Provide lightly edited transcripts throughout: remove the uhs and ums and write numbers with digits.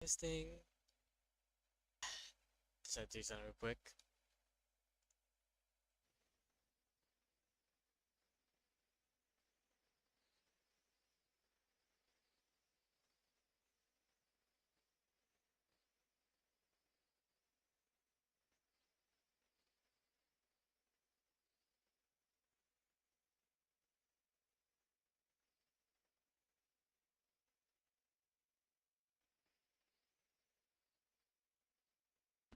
Testing. So do something real quick.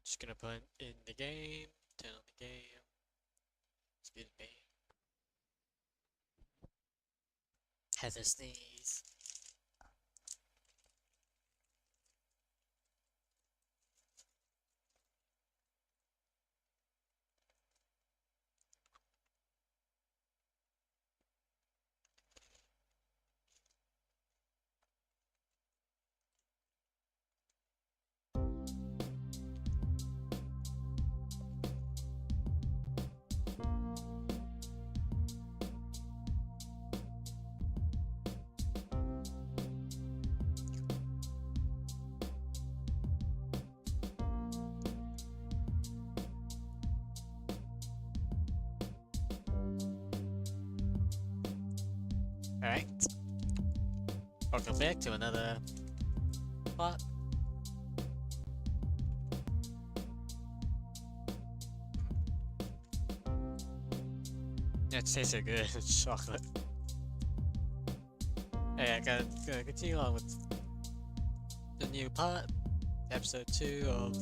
Just gonna put in the game, turn on the game, excuse me. Had to sneeze. Alright. Welcome back to another part. It tastes so good, it's chocolate. Hey, I gotta continue on with the new part, episode 2 of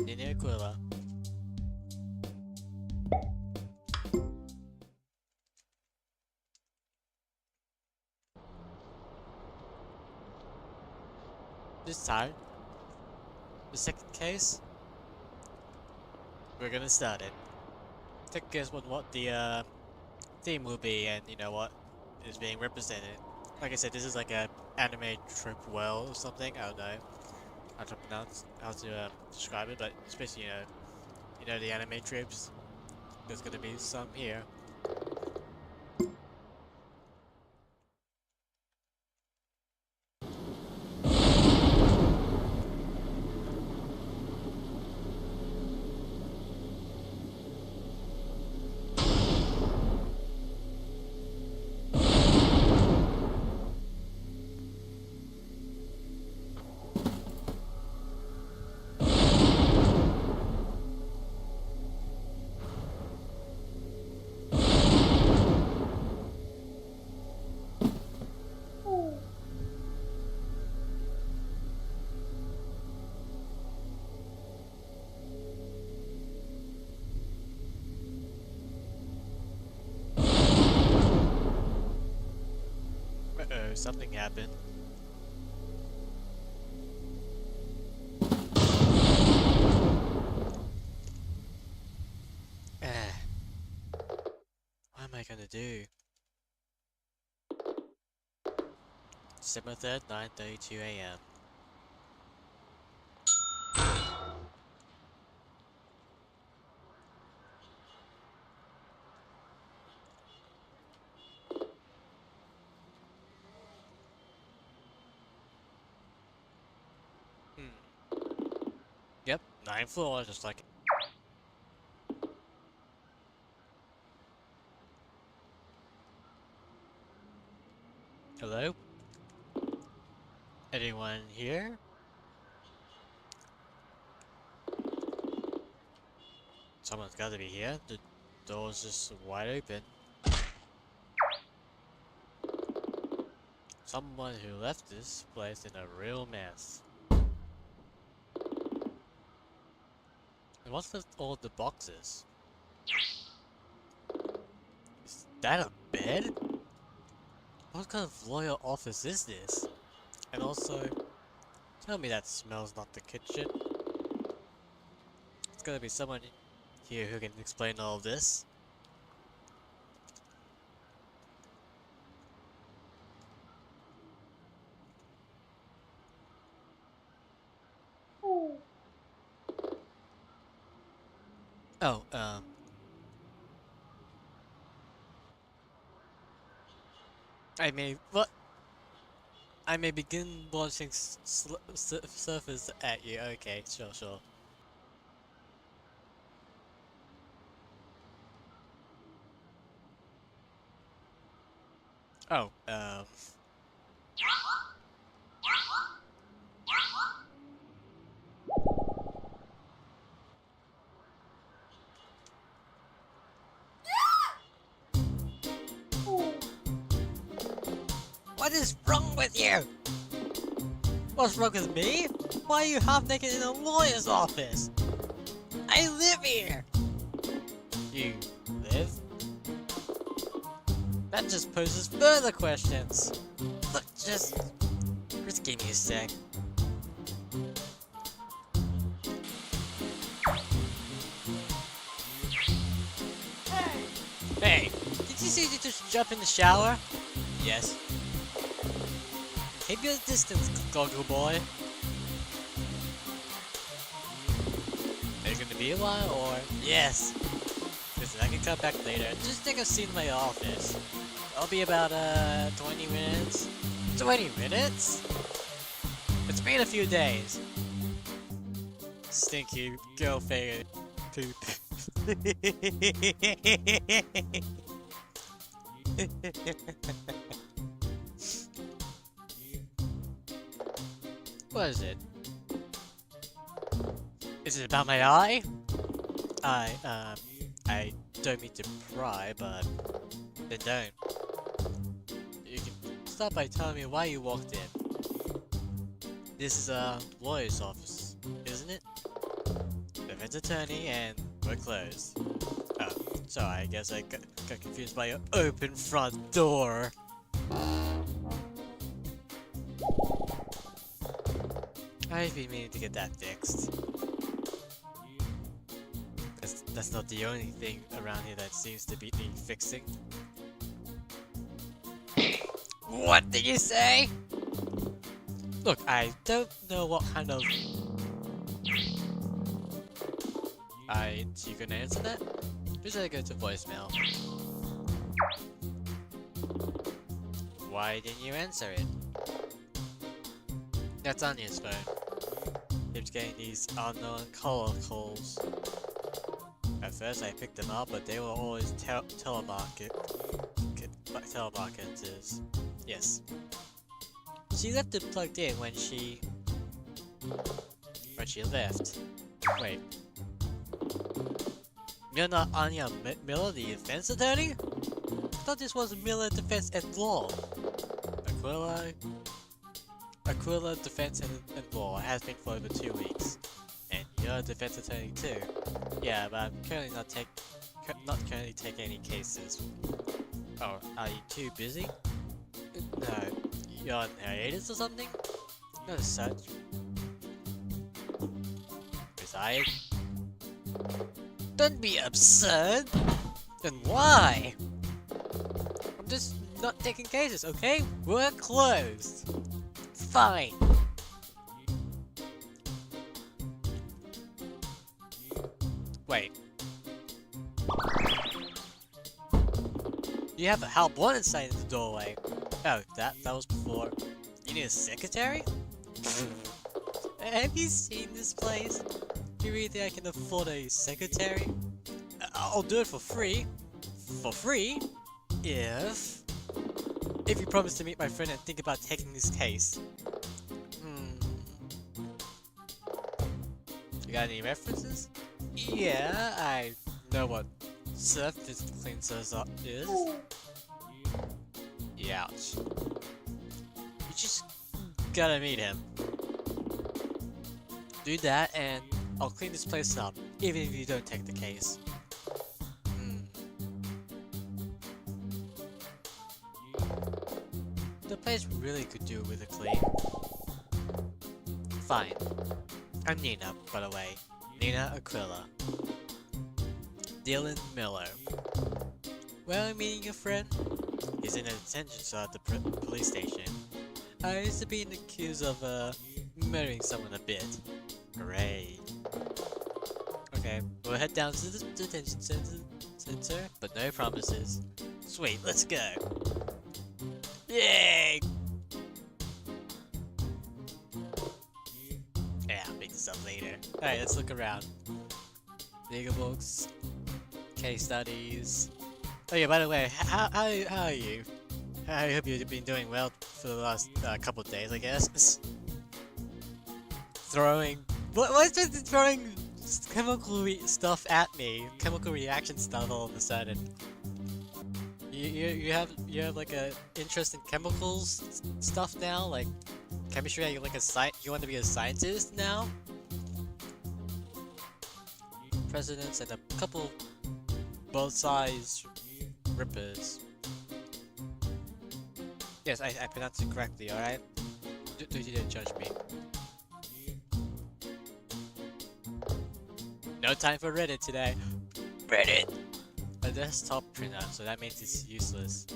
Aquila. This time, the second case, we're gonna start it. Take a guess what the theme will be, and you know what is being represented. Like I said, this is like a anime trope well or something. I don't know how to pronounce, how to describe it, but it's basically you know the anime tropes. There's gonna be some here. Uh-oh, something happened. What am I gonna do? December 3rd, 9:32 AM. Yep, 9th floor, just like. Hello? Anyone here? Someone's gotta be here. The door's just wide open. Someone who left this place in a real mess. And what's with all the boxes? Is that a bed? What kind of lawyer office is this? And also, tell me that smells not the kitchen. There's gotta be someone here who can explain all of this. Oh, I mean, what? I may begin launching surfers at you. Okay, sure. Oh, what is wrong with you? What's wrong with me? Why are you half naked in a lawyer's office? I live here! You live? That just poses further questions. Look, just give me a sec. Hey, did you see you just jump in the shower? Yes. Keep your distance, goggle boy. Are you gonna be a while or? Yes. Listen, I can come back later. Just take a seat in my office. I'll be about 20 minutes. 20 minutes? It's been a few days. Stinky girl figure poop. What is it? Is it about my eye? I don't mean to pry, but then don't. You can start by telling me why you walked in. This is a lawyer's office, isn't it? Defense attorney, and we're closed. Oh, sorry, I guess I got confused by your open front door. I've been meaning to get that fixed. That's not the only thing around here that seems to be needing fixing. What did you say? Look, I don't know what kind of... you gonna answer that? Or should I go to voicemail? Why didn't you answer it? That's Anya's phone. Keeps getting these unknown color calls. At first I picked them up, but they were always telemarketers. Yes. She left it plugged in when she left. Wait. You're not Anya Miller, the defense attorney? I thought this was Miller Defense and Law. Aquila Defense and Law has been for over 2 weeks. And you're a defense attorney too. Yeah, but I'm currently not currently taking any cases. Oh, are you too busy? No, you're on hiatus or something? Not as such. Retired? Don't be absurd! Then why? I'm just not taking cases, okay? We're closed. Fine. Wait. You have a help one inside the doorway. Oh, that was before. You need a secretary? Have you seen this place? Do you really think I can afford a secretary? I'll do it for free. For free? If you promise to meet my friend and think about taking this case. You got any references? Yeah, I know what surface cleanser is. Ouch. You just gotta meet him. Do that and I'll clean this place up, even if you don't take the case. The place really could do with a clean. Fine. I'm Nina, by the way. Nina Aquila. Dylan Miller. Where are you meeting your friend? He's in a detention cell at the police station. I used to be accused of murdering someone a bit. Hooray. Okay, we'll head down to the detention center, but no promises. Sweet, let's go. Yay! stuff later. Alright, let's look around. Legal books, case studies. Oh yeah, by the way, how are you? I hope you've been doing well for the last couple of days, I guess. Throwing... What's it throwing chemical stuff at me? Chemical reaction stuff all of a sudden. You have like a interest in chemicals stuff now? Like chemistry? Are you like you want to be a scientist now? Presidents and a couple both size rippers. Yes, I pronounced it correctly, alright? Don't judge me. No time for Reddit today. Reddit! A desktop printer, so that means it's useless.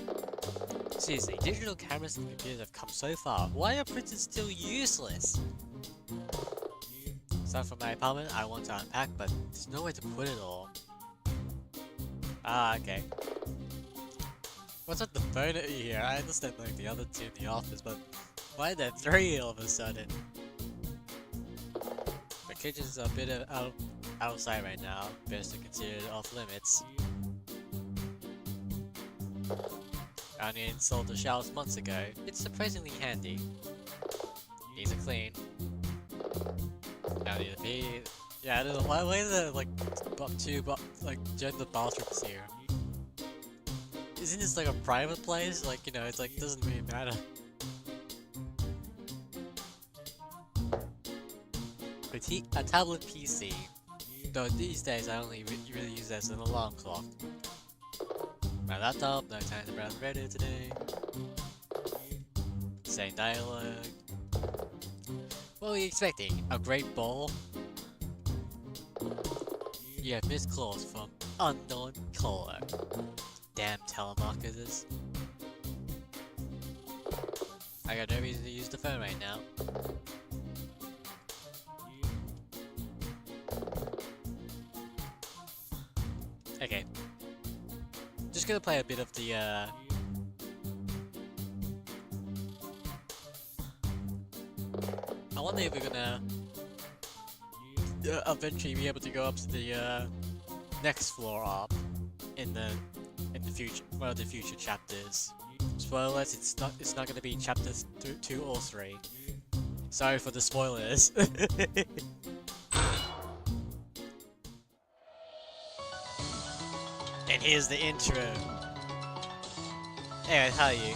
Seriously, digital cameras and computers have come so far. Why are printers still useless? Aside from my apartment, I want to unpack, but there's nowhere to put it all. Ah, okay. What's with the phone here? I understand like the other two in the office, but why are there three all of a sudden? My kitchen's a bit outside right now, best to consider it off limits. I only installed the showers months ago. It's surprisingly handy. Needs a clean. Now need a pee. Yeah, I don't know why is there like two gender bathrooms here? Isn't this like a private place? Like, you know, it's like doesn't really matter. A tablet PC. Though these days I only really use it as an alarm clock. My laptop, no time to browse Reddit today. Same dialogue. What were you expecting? A great ball? You have missed calls from unknown caller. Damn telemarketers. I got no reason to use the phone right now. Okay. Just gonna play a bit of the I wonder if we're gonna eventually be able to go up to the next floor up in the future, one of the future chapters. Spoilers, it's not gonna be chapters 2 or 3. Sorry for the spoilers. And here's the intro. Anyway, how are you?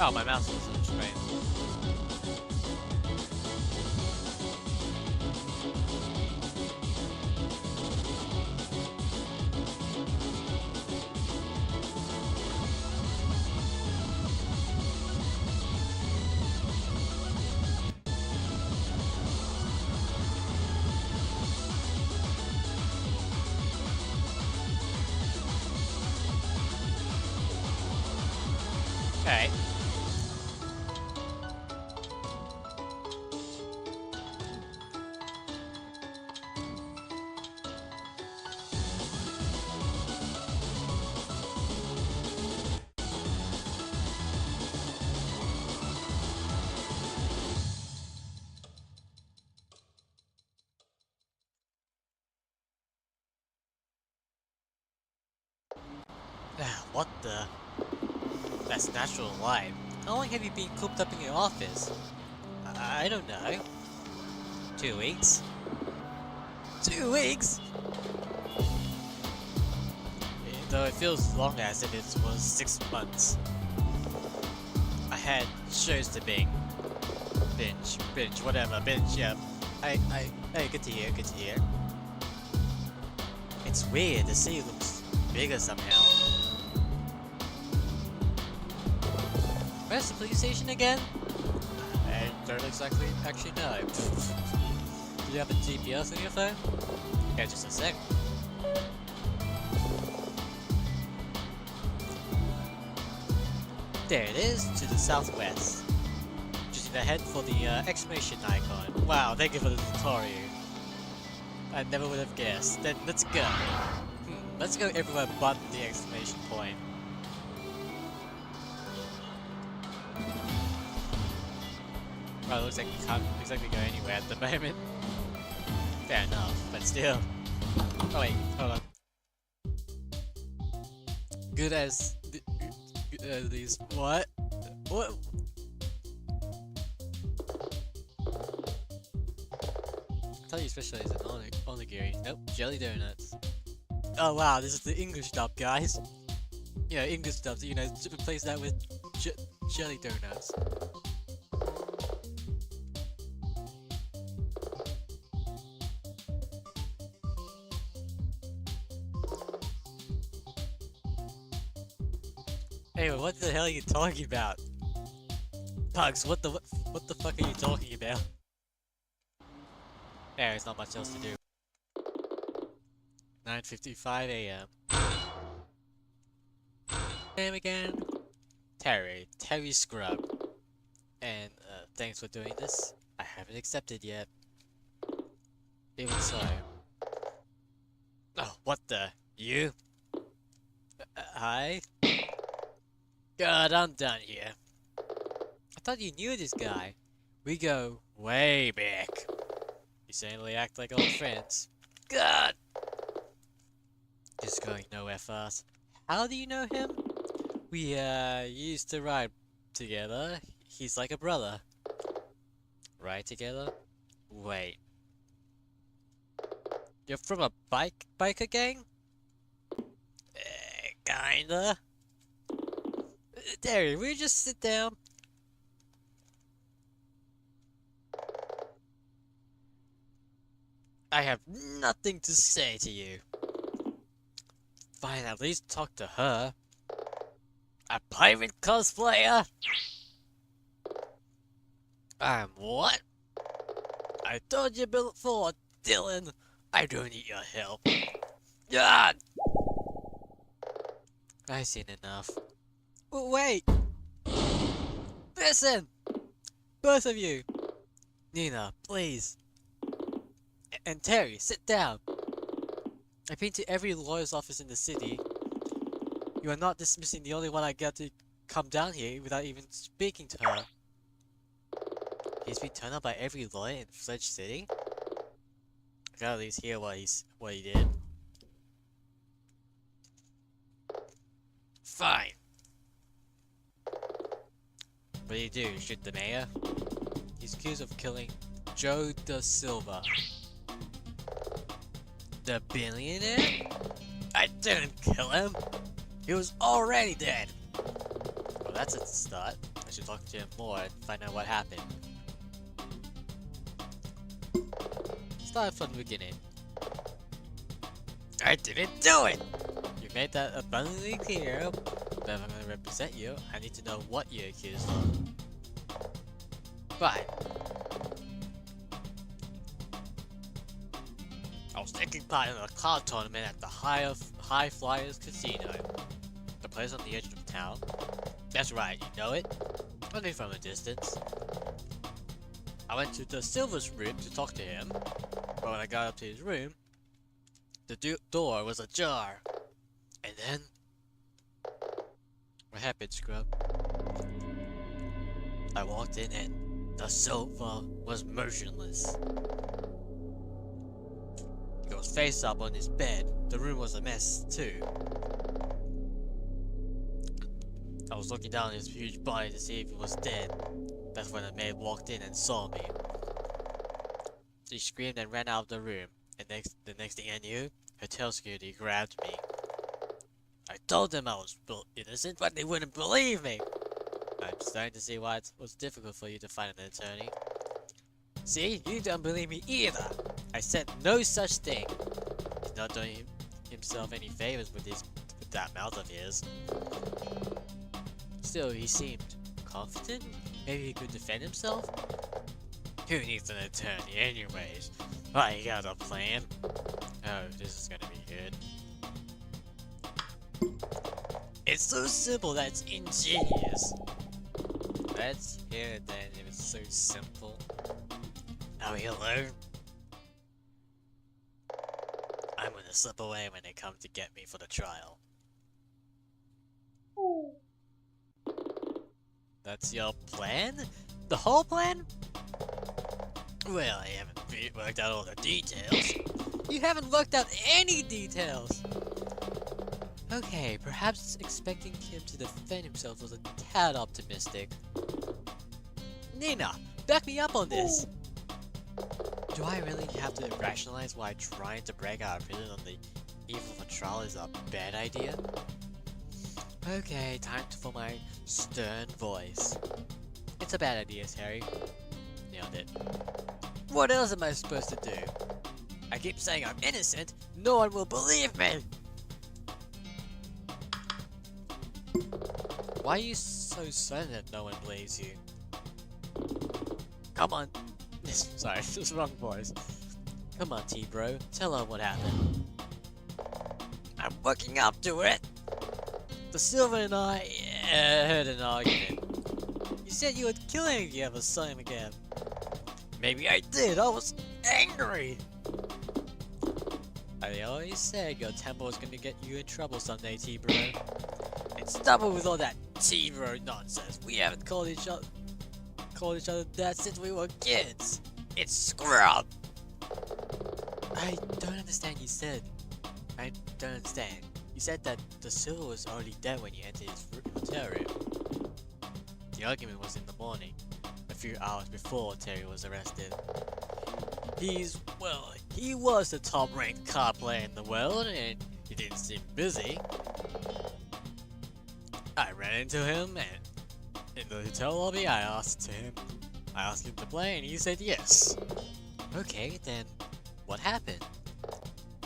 Oh, my mouse is on screen. Okay. What the? That's natural light. How long have you been cooped up in your office? I don't know. 2 weeks? 2 weeks? Though it feels long as if it was 6 months. I had shows to binge, yeah. Hey, good to hear, good to hear. It's weird, the city looks bigger somehow. Where's the police station again? I don't exactly actually know. Do you have a GPS on your phone? Okay, just a sec. There it is, to the southwest. Just head for the exclamation icon. Wow, thank you for the tutorial. I never would have guessed. Then let's go. Let's go everywhere but the exclamation point. Well, it looks like we can't exactly go anywhere at the moment. Fair enough, but still. Oh wait, hold on. Good as these. What? What? I thought you specialized in onigiri. Nope, jelly donuts. Oh wow, this is the English dub, guys. You know, English dubs. You know, replace that with jelly donuts. Anyway, what the hell are you talking about? Pugs, what the fuck are you talking about? There's not much else to do. 9:55 a.m. Name again? Terry Scrub. And thanks for doing this. I haven't accepted yet. Even so. Oh, what the? You? Hi? God, I'm done here. I thought you knew this guy. We go way back. You certainly act like old friends. God! This is going nowhere fast. How do you know him? We, used to ride together. He's like a brother. Ride together? Wait. You're from a biker gang? Kinda. Terry, will you just sit down? I have nothing to say to you. Fine, at least talk to her. A pirate cosplayer? I'm what? I told you before, Dylan. I don't need your help. God! I've seen enough. Wait! Listen! Both of you! Nina, please. And Terry, sit down. I've been to every lawyer's office in the city. You are not dismissing the only one I get to come down here without even speaking to her. He's been turned on by every lawyer in Fledge City? I gotta at least hear what he did. Fine. What do you do? Shoot the mayor? He's accused of killing Joe Da Silva. The billionaire? I didn't kill him. He was already dead. Well, that's a start. I should talk to him more and find out what happened. Start from the beginning. I didn't do it! You made that abundantly clear, but if I'm gonna represent you, I need to know what you're accused of. Fine. I was taking part in a card tournament at the High Flyers Casino. The place on the edge of town. That's right, you know it? Only from a distance. I went to the Silver's room to talk to him, but when I got up to his room, the door was ajar. And then... What happened, Scrub? I walked in and the Silver was motionless. He was face up on his bed. The room was a mess, too. I was looking down at his huge body to see if he was dead. That's when a maid walked in and saw me. She screamed and ran out of the room, and the next thing I knew, hotel security grabbed me. I told them I was innocent, but they wouldn't believe me. I'm starting to see why it was difficult for you to find an attorney. See, you don't believe me either. I said no such thing. He's not doing himself any favors with that mouth of his. Still, he seemed confident. Maybe he could defend himself? Who needs an attorney anyways? I got a plan. Oh, this is gonna be good. It's so simple that it's ingenious. Let's hear it then if it's so simple. Are we alone? I'm gonna slip away when they come to get me for the trial. That's your plan? The whole plan? Well, I haven't worked out all the details. You haven't worked out any details! Okay, perhaps expecting him to defend himself was a tad optimistic. Nina, back me up on this! Do I really have to rationalize why trying to break out of prison on the eve of a trial is a bad idea? Okay, time for my stern voice. It's a bad idea, Terry. Nailed it. What else am I supposed to do? I keep saying I'm innocent, no one will believe me! Why are you so certain that no one believes you? Come on. Sorry, this is the wrong voice. Come on, T-bro, tell her what happened. I'm working up to it! The Silver and I had an argument. You said you would kill him if you ever saw him again. Maybe I did, I was angry! I always said your temper was gonna get you in trouble someday, T-bro. And stop it with all that T-bro nonsense. We haven't called each other that since we were kids. It's scrub! I don't understand you said. I don't understand. You said that the Silver was already dead when you entered his hotel room. The argument was in the morning, a few hours before Terry was arrested. He was the top-ranked card player in the world, and he didn't seem busy. I ran into him, and in the hotel lobby, I asked him to play, and he said yes. Okay, then what happened?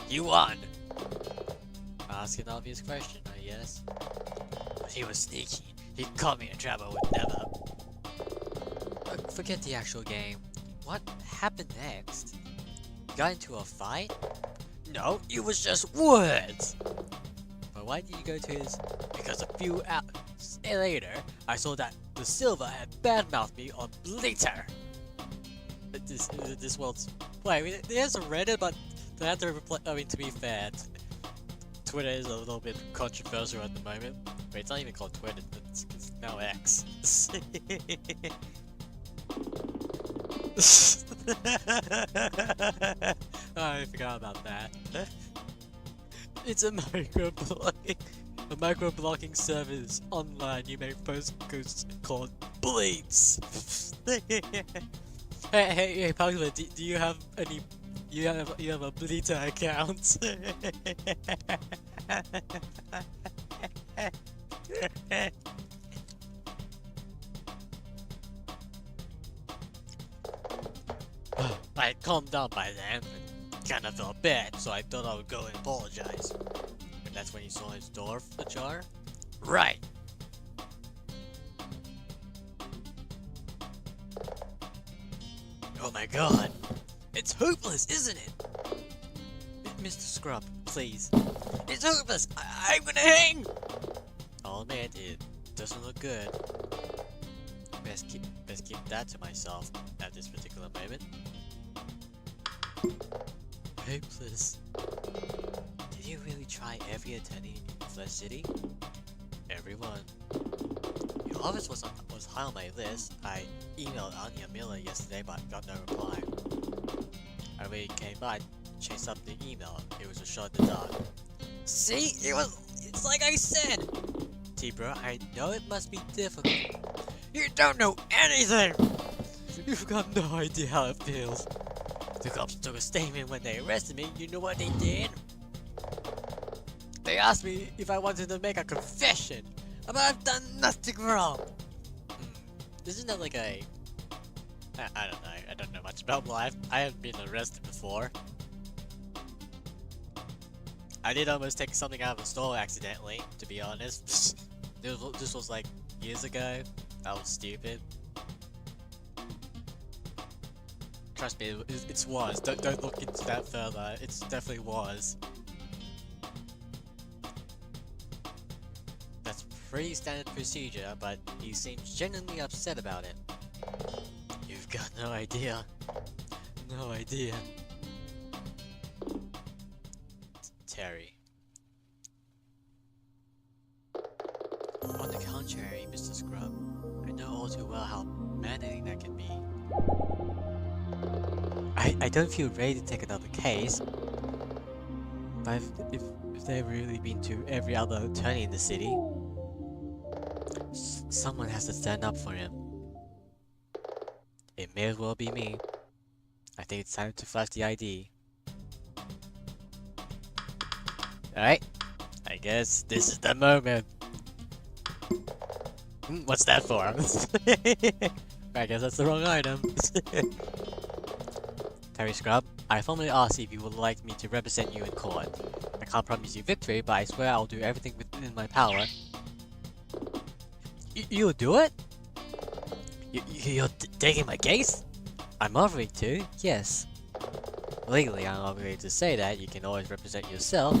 He won! Ask an obvious question, I guess. But he was sneaky. He caught me in trouble with never. Forget the actual game. What happened next? Got into a fight? No, it was just words! But why did you go to his... Because a few hours later, I saw that the Silver had badmouthed me on Bleater! This world's... Wait, there's a Reddit, but they have to reply... I mean, to be fair, Twitter is a little bit controversial at the moment. Wait, it's not even called Twitter, it's now X. Oh, I forgot about that. It's a microblogging service online. You may post posts called Bleeds. Hey, Puglet, do you have any? You have a Bleater account? I had calmed down by then, and kinda felt bad, so I thought I would go and apologize. And that's when you saw his door ajar? Right! Oh my god! It's hopeless, isn't it? Mr. Scrub, please. It's hopeless! I'm gonna hang! I'll admit, it doesn't look good. Best keep that to myself at this particular moment. Hopeless. Did you really try every attorney in Flesh City? Everyone. Your office was high on my list. I emailed Anya Miller yesterday but got no reply. I really came by to chase up the email. It was a shot in the dark. See? It's like I said! T-bro, I know it must be difficult. You don't know anything! You've got no idea how it feels. The cops took a statement when they arrested me. You know what they did? They asked me if I wanted to make a confession. But I've done nothing wrong. Isn't that like a... I don't know. I don't know much about life. I haven't been arrested before. I did almost take something out of a store accidentally, to be honest. This was like years ago. That was stupid. Trust me, it was. Don't look into that further. It definitely was. That's pretty standard procedure, but he seems genuinely upset about it. You've got no idea. No idea. Terry. On the contrary, Mr. Scrub, I know all too well how maddening that can be. I don't feel ready to take another case, but if they've really been to every other attorney in the city, someone has to stand up for him. It may as well be me. I think it's time to flash the ID. Alright, I guess this is the moment. What's that for? I guess that's the wrong item. Terry Scrub, I formally ask if you would like me to represent you in court. I can't promise you victory, but I swear I'll do everything within my power. You'll do it? You're taking my case? I'm offering to, yes. Legally, I'm obligated to say that. You can always represent yourself.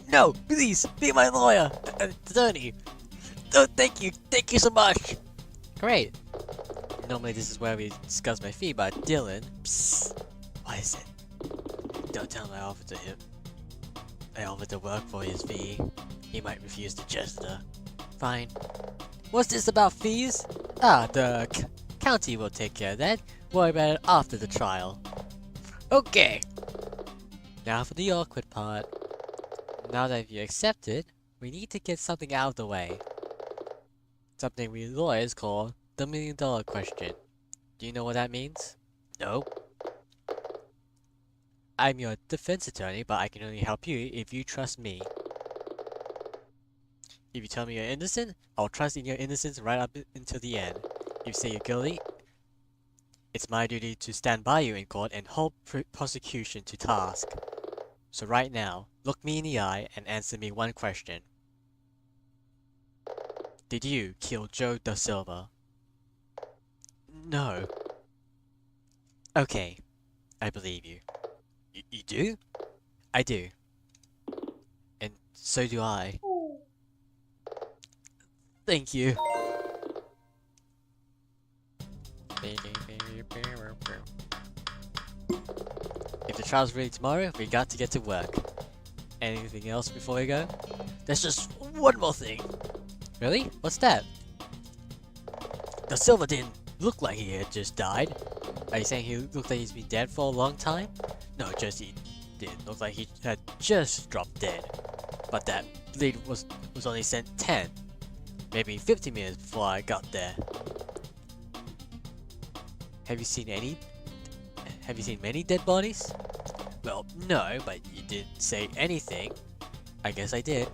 No, please, be my lawyer, attorney. Oh, thank you so much. Great. Normally this is where we discuss my fee, but Dylan, psst, what is it? Don't tell him I offered to him. I offered to work for his fee. He might refuse to gesture. Fine. What's this about fees? The county will take care of that. Worry about it after the trial. Okay. Now for the awkward part. Now that you accept it, we need to get something out of the way. Something we lawyers call the $1 million question. Do you know what that means? No. I'm your defense attorney, but I can only help you if you trust me. If you tell me you're innocent, I'll trust in your innocence right up until the end. If you say you're guilty, it's my duty to stand by you in court and hold prosecution to task. So right now, look me in the eye and answer me one question. Did you kill Joe Da Silva? No. Okay, I believe you. You do? I do. And so do I. Thank you. If the trial's ready tomorrow, we got to get to work. Anything else before we go? There's just one more thing. Really? What's that? Da Silva didn't look like he had just died. Are you saying he looked like he's been dead for a long time? No, just he didn't look like he had just dropped dead. But that bleed was only sent 10, maybe 50 minutes before I got there. Have you seen many dead bodies? Well, no, but you didn't say anything. I guess I did.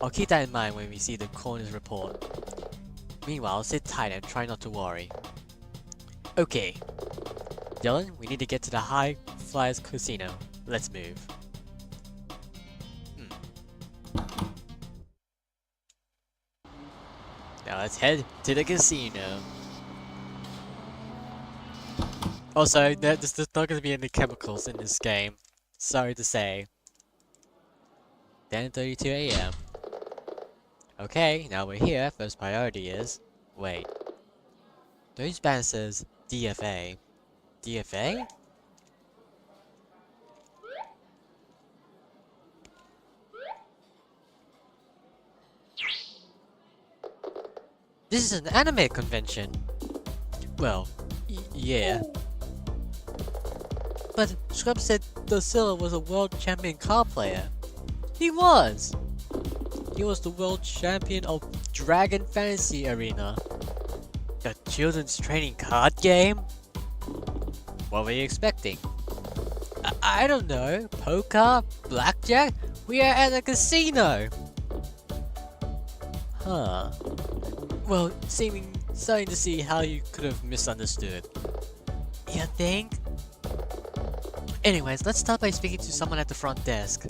I'll keep that in mind when we see the coroner's report. Meanwhile, sit tight and try not to worry. Okay. Dylan, we need to get to the High Flyers Casino. Let's move. Now let's head to the casino. Also, there's not going to be any chemicals in this game. Sorry to say. 10:32 AM. Okay, now we're here. First priority is... Wait. Those banners says DFA. DFA? This is an anime convention. Well, yeah. But Scrub said Da Silva was a world champion card player. He was! He was the world champion of Dragon Fantasy Arena. A children's training card game? What were you expecting? I don't know. Poker? Blackjack? We are at a casino! Huh. Well, starting to see how you could have misunderstood. You think? Anyways, let's start by speaking to someone at the front desk.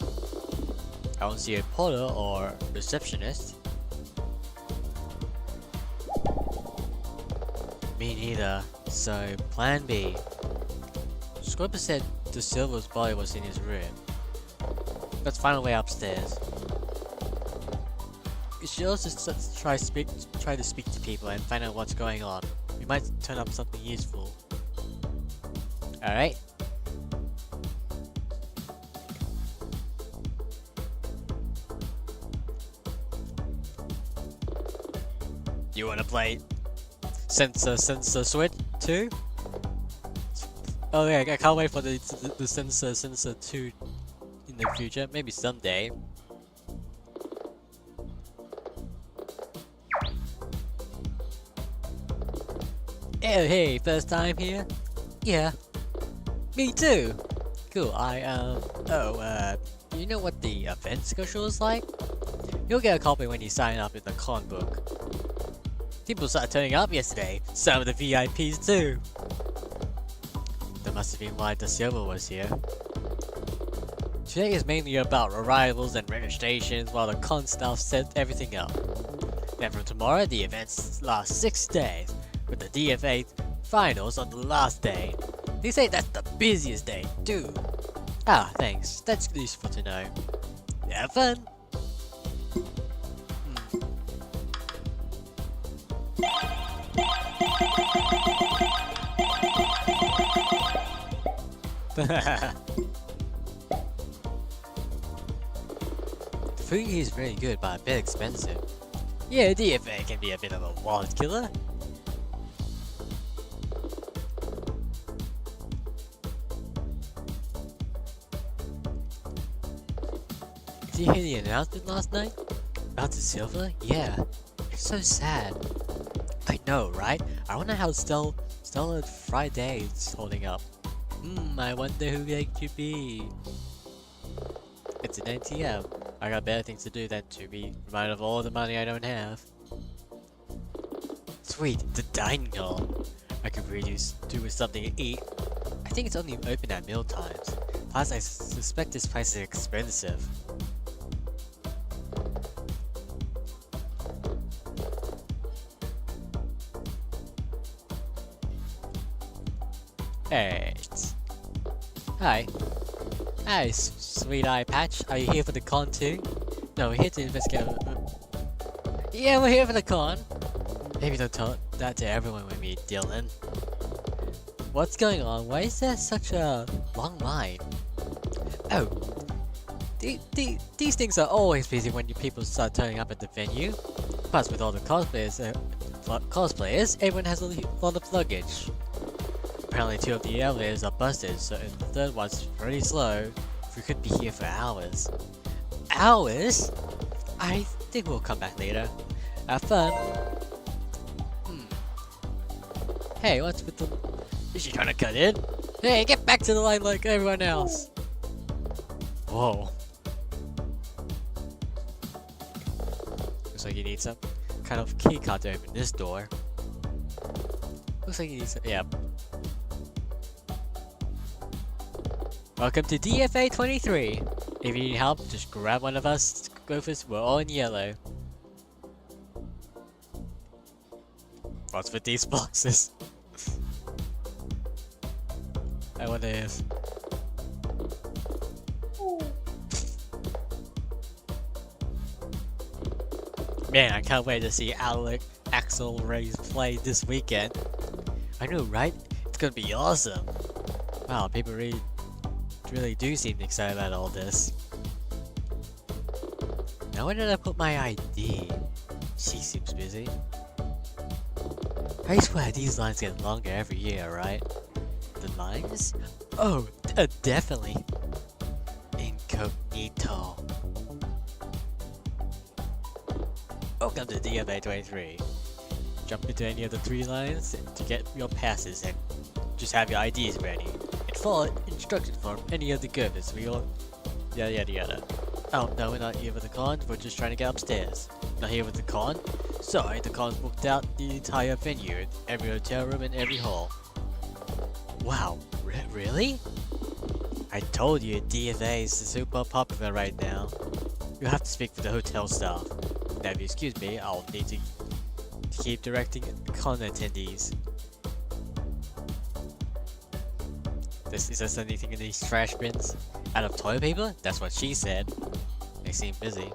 I don't see a porter or receptionist. Me neither. So, plan B. Scorpio said Da Silva's body was in his room. Let's find a way upstairs. We should also try to speak to people and find out what's going on. We might turn up something useful. Alright? You wanna play Sensor Switch 2? Oh yeah, I can't wait for the Sensor 2 in the future. Maybe someday. Oh hey, first time here? Yeah. Me too. Cool. You know what the event schedule is like? You'll get a copy when you sign up in the con book. People started turning up yesterday. Some of the VIPs too. That must have been why the silver was here. Today is mainly about arrivals and registrations while the con staff set everything up. Then from tomorrow, the events last 6 days, with the DFA finals on the last day. They say that's the busiest day, too. Ah, thanks. That's useful to know. Have fun! The food here is really good, but a bit expensive. Yeah, DFA can be a bit of a wallet killer. Did you hear the announcement last night? About the silver? Yeah. It's so sad. I know, right? I wonder how Stellar Friday's holding up. I wonder who they could be. It's an ATM. I got better things to do than to be reminded of all the money I don't have. Sweet, the dining hall. I could really do with something to eat. I think it's only open at meal times. Plus, I suspect this place is expensive. Hey. Hi. Hi, sweet eye patch. Are you here for the con too? No, we're here to investigate. Yeah, we're here for the con. Maybe don't tell that to everyone when we meet Dylan. What's going on? Why is there such a long line? Oh, these things are always busy when you people start turning up at the venue. Plus, with all the cosplayers, everyone has a lot of luggage. Apparently 2 of the elevators are busted, so the third one's pretty slow. We could be here for hours. Hours? I think we'll come back later. Have fun. Hey, what's with the... Is she trying to cut in? Hey, get back to the line like everyone else. Whoa. Looks like you need some kind of key card to open this door. Looks like you need some... Yep. Welcome to DFA 23. If you need help, just grab one of us gophers. We're all in yellow. What's with these boxes? I wonder if... Man, I can't wait to see Axel Ray's play this weekend. I know, right? It's gonna be awesome. Wow, people really do seem excited about all this. Now where did I put my ID? She seems busy. I swear these lines get longer every year, right? The lines? Oh, definitely. Incognito. Welcome to DFA 23. Jump into any of the 3 lines to get your passes and just have your IDs ready. And follow instructions from any of the gophers. We all... yada yada yada. Oh, no, we're not here with the con. We're just trying to get upstairs. Not here with the con? Sorry, the con's booked out the entire venue, every hotel room and every hall. Wow, really? I told you, DFA is super popular right now. You'll have to speak for the hotel staff. Now if you excuse me, I'll need to keep directing con attendees. Is there anything in these trash bins? Out of toilet paper? That's what she said. They seem busy.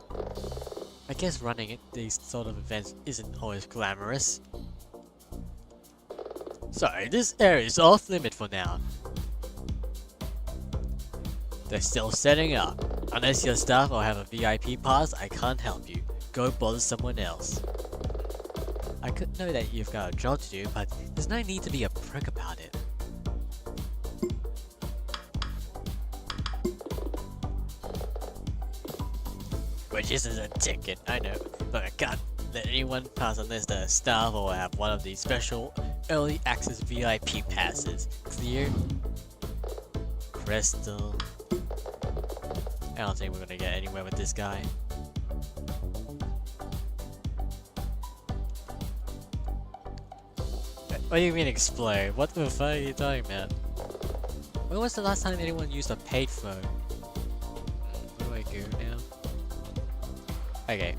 I guess running these sort of events isn't always glamorous. Sorry, this area is off limit for now. They're still setting up. Unless your staff or have a VIP pass, I can't help you. Go bother someone else. I could know that you've got a job to do, but there's no need to be a prick about it. Which isn't a ticket, I know, but I can't let anyone pass unless they're staff or have one of these special early access VIP passes. Clear? Crystal. I don't think we're gonna get anywhere with this guy. What do you mean explode? What the fuck are you talking about? When was the last time anyone used a paid phone? Where do I go now? Okay.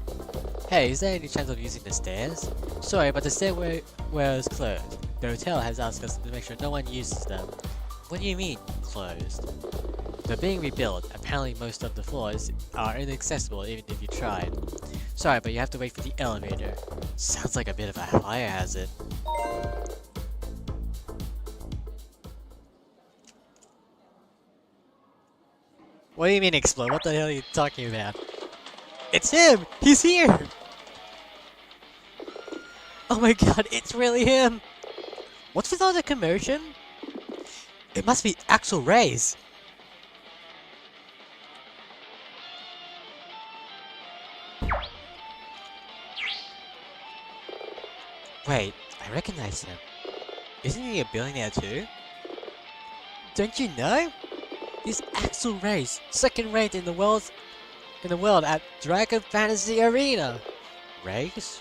Hey, is there any chance of using the stairs? Sorry, but the stairway is closed. The hotel has asked us to make sure no one uses them. What do you mean, closed? They're being rebuilt. Apparently most of the floors are inaccessible even if you tried. Sorry, but you have to wait for the elevator. Sounds like a bit of a fire hazard. What do you mean explode? What the hell are you talking about? It's him! He's here! Oh my god, it's really him! What's with all the commotion? It must be Axel Reyes! Wait, I recognize him. Isn't he a billionaire too? Don't you know? He's Axel Reyes, second ranked in the world at Dragon Fantasy Arena. Reyes?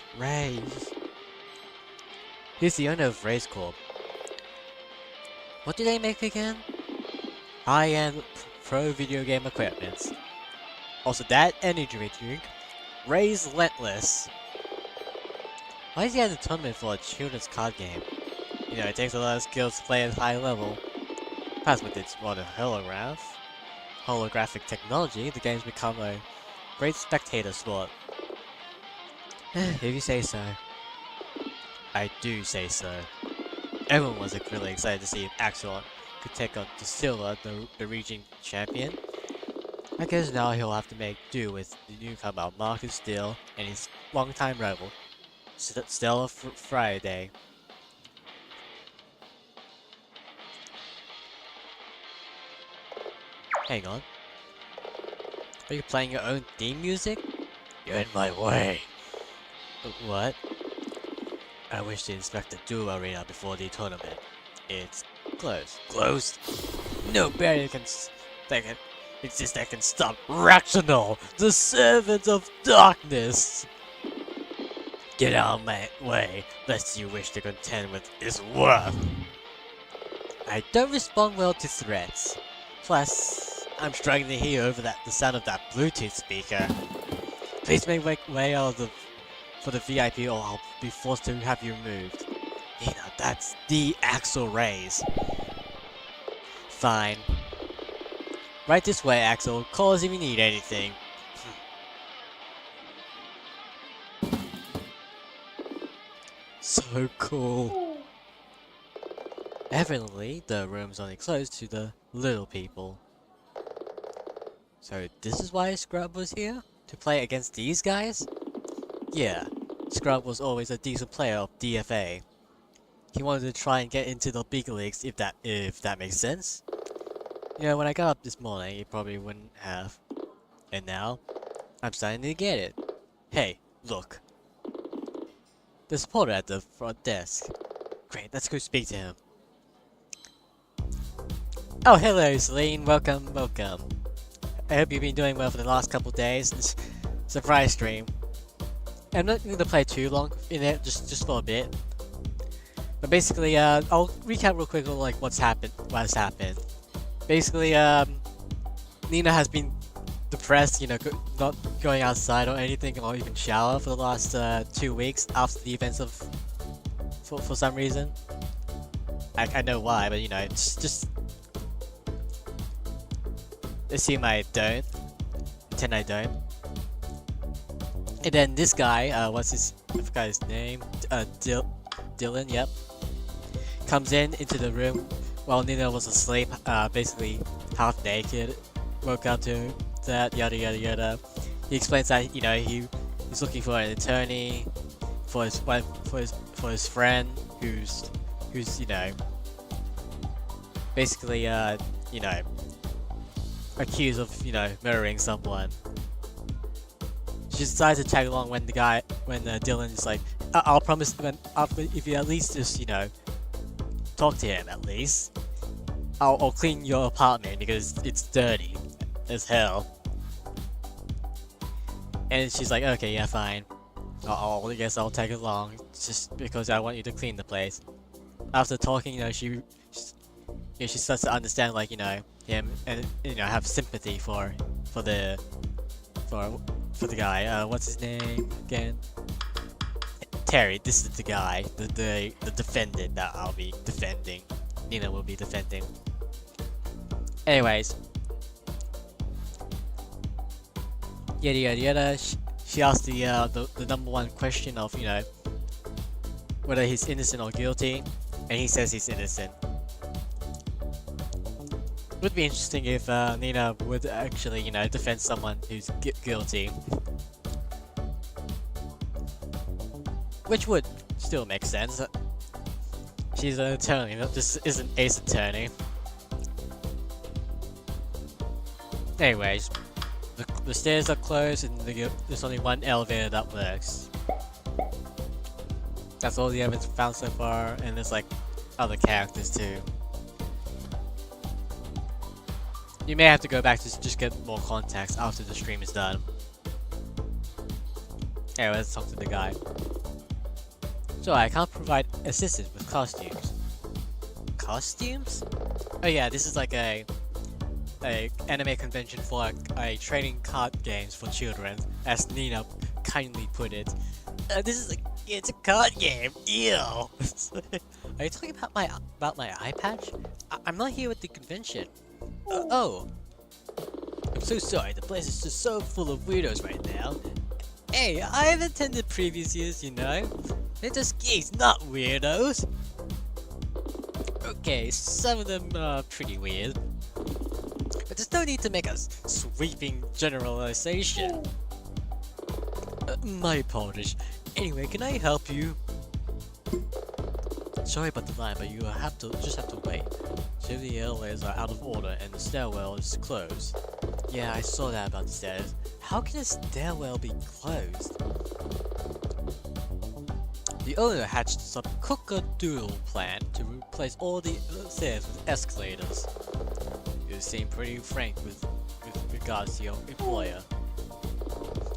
He's the owner of Reyes Corp. What do they make again? High-end pro video game equipment. Also that energy drink, Reyes Lentless. Why is he at the tournament for a children's card game? You know, it takes a lot of skills to play at high level. Perhaps with its modern holographic technology, the game's become a great spectator sport. If you say so. I do say so. Everyone was really excited to see if Axel could take on Silva, the region champion. I guess now he'll have to make do with the newcomer Marcus Steele and his longtime rival, Stella Friday. Hang on. Are you playing your own theme music? You're in my way. What? I wish to inspect the duel arena before the tournament. It's closed. Closed? No barrier can exist that can stop Rational, the servant of darkness. Get out of my way, lest you wish to contend with his worth. I don't respond well to threats. Plus, I'm struggling to hear over the sound of that Bluetooth speaker. Please make way out of for the VIP or I'll be forced to have you removed. You know, that's the Axel Reyes. Fine. Right this way, Axel. Call us if you need anything. So cool. Evidently, the room's only closed to the little people. So this is why Scrub was here? To play against these guys? Yeah, Scrub was always a decent player of DFA. He wanted to try and get into the big leagues if that makes sense. You know, when I got up this morning, he probably wouldn't have. And now, I'm starting to get it. Hey, look. The supporter at the front desk. Great, let's go speak to him. Oh, hello, Celine. Welcome. I hope you've been doing well for the last couple days. Surprise stream. I'm not going to play too long in it, just for a bit. But basically, I'll recap real quick on like what has happened. Basically, Nina has been depressed, you know, not going outside or anything, or even shower for the last 2 weeks after the events of, for some reason. I know why, but you know, it's just assume I don't, pretend I don't. And then this guy, I forgot his name, Dylan, yep, comes into the room while Nina was asleep, basically half naked, woke up to that, yada yada yada. He explains that, you know, he's looking for an attorney, for his wife, for his friend who's basically accused of murdering someone. She decides to tag along when Dylan is like, I'll promise if you at least just talk to him at least. I'll clean your apartment because it's dirty as hell. And she's like, okay, yeah, fine. I guess I'll tag along just because I want you to clean the place. After talking, she starts to understand him and have sympathy for the guy. What's his name again? Terry. This is the guy, the defendant that I'll be defending. Nina will be defending. Anyways, yada yada yada. She asked the number one question of whether he's innocent or guilty, and he says he's innocent. Would be interesting if Nina would actually defend someone who's guilty, which would still make sense. She's an attorney, not just isn't Ace Attorney. Anyways, the stairs are closed and there's only one elevator that works. That's all the evidence found so far, and there's like other characters too. You may have to go back to just get more context after the stream is done. Anyway, let's talk to the guy. So I can't provide assistance with costumes. Costumes? Oh yeah, this is like a anime convention for a trading card games for children, as Nina kindly put it. This is it's a card game. Ew. Are you talking about my eye patch? I'm not here with the convention. Oh. I'm so sorry. The place is just so full of weirdos right now. Hey, I have attended previous years, They're just geeks, not weirdos. Okay, some of them are pretty weird. But there's no need to make a sweeping generalization. My apologies. Anyway, can I help you? Sorry about the line, but you just have to wait. So the elevators are out of order and the stairwell is closed. Yeah, I saw that about the stairs. How can a stairwell be closed? The owner hatched some cock-a-doodle plan to replace all the stairs with escalators. You seem pretty frank with regards to your employer.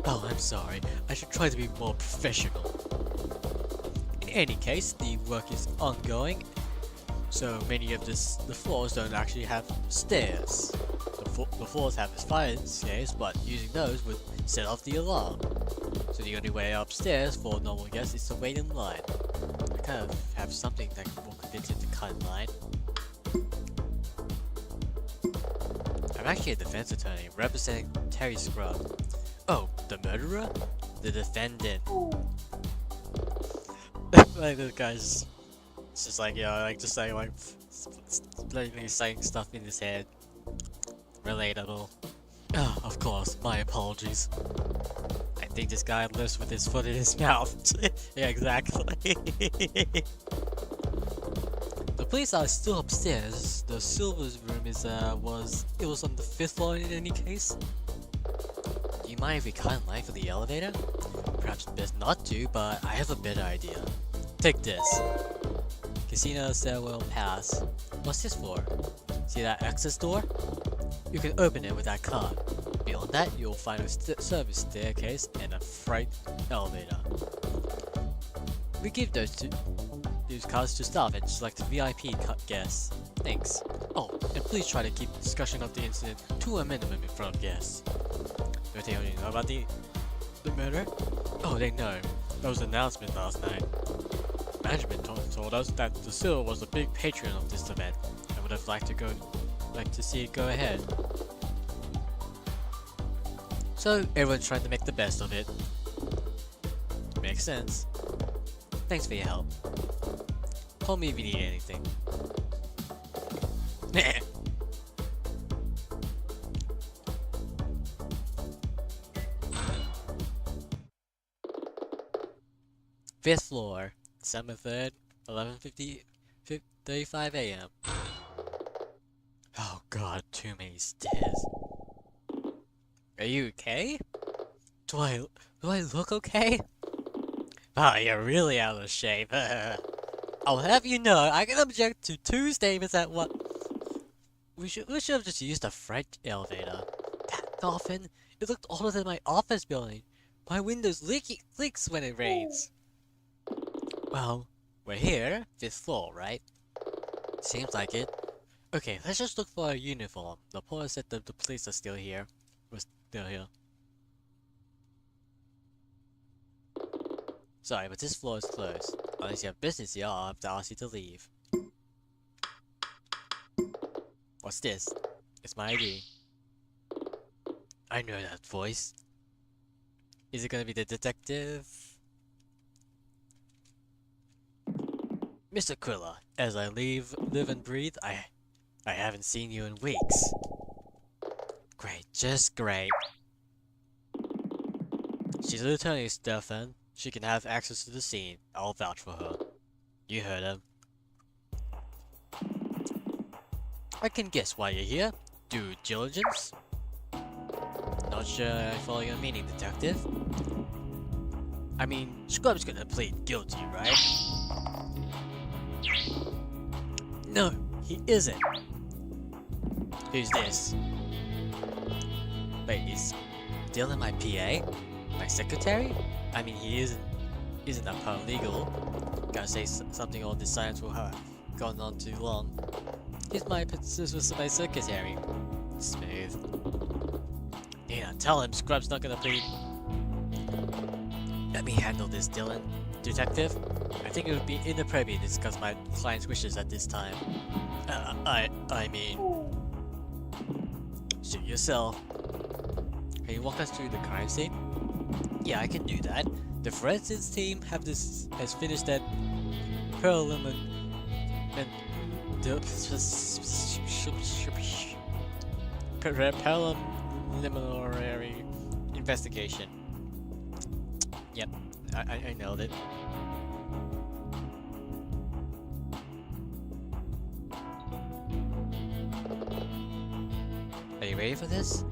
Oh, I'm sorry. I should try to be more professional. In any case, the work is ongoing, so many of the floors don't actually have stairs. The floors have fire escapes, but using those would set off the alarm. So the only way upstairs for normal guests is to wait in line. I kind of have something that will convince you to cut in line. I'm actually a defense attorney representing Terry Scrub. Oh, the murderer? The defendant. Like the guy's just like, just saying blatantly saying stuff in his head. Relatable. Oh, of course, my apologies. I think this guy lives with his foot in his mouth. Yeah, exactly. The police are still upstairs. The Silver's room was on the 5th floor in any case. Do you mind if we cut in line for the elevator? Perhaps best not to, but I have a better idea. Take this. Casino stairwell pass. What's this for? See that access door? You can open it with that card. Beyond that, you'll find a service staircase and a freight elevator. We give those cards to staff and select VIP guests. Thanks. Oh, and please try to keep discussion of the incident to a minimum in front of guests. Do they already know about the murder? Oh, they know. There was an announcement last night. Management told us that the Silver was a big patron of this event and would have liked to see it go ahead. So everyone's trying to make the best of it. Makes sense. Thanks for your help. Call me if you need anything. 5th floor, December 3rd, 11:35 a.m. Oh god, too many stairs. Are you okay? Do I look okay? Wow, you're really out of shape. I'll have you know, I can object to 2 statements at what. We should have just used a freight elevator. That dolphin, it looked older than my office building. My windows leaks when it rains. Well, we're here, 5th floor, right? Seems like it. Okay, let's just look for a uniform. The porter said the police are still here. We're still here. Sorry, but this floor is closed. Unless you have business here, I'll have to ask you to leave. What's this? It's my ID. I know that voice. Is it gonna be the detective? Mr. Aquila, as I live and breathe, I haven't seen you in weeks. Great, just great. She's an attorney, Stefan. She can have access to the scene. I'll vouch for her. You heard him. I can guess why you're here. Due diligence? Not sure I follow your meaning, detective. I mean, Scrub's gonna plead guilty, right? No, he isn't. Who's this? Wait, is Dylan my PA? My secretary? I mean, he isn't a paralegal. Gotta say something or this science will have gone on too long. This was my secretary. Smooth. Yeah, tell him Scrub's not gonna plead. Let me handle this, Dylan. Detective, I think it would be inappropriate to discuss my client's wishes at this time. I mean... Suit yourself. Can you walk us through the crime scene? Yeah, I can do that. The forensics team has finished that preliminary investigation. Yep, I nailed it. Are you ready for this?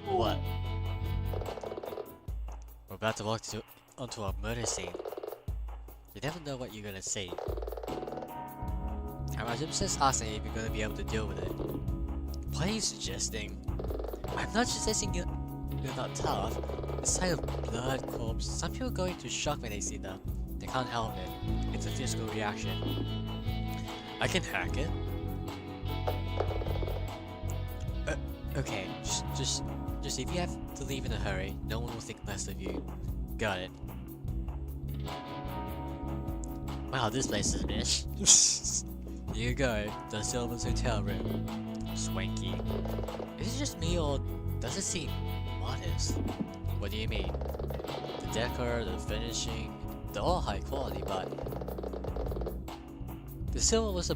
What? We're about to walk onto a murder scene. You never know what you're gonna see. I'm just asking if you're gonna be able to deal with it. What are you suggesting? I'm not suggesting you're not tough. The sight of blood, corpse, some people go into shock when they see them. They can't help it. It's a physical reaction. I can hack it. Okay, just if you have to leave in a hurry, no one will think less of you. Got it. Wow, this place is nice. Here you go, the Silver's hotel room. Swanky. Is it just me or does it seem modest? What do you mean? The decor, the finishing, they're all high quality, but... The Silver was a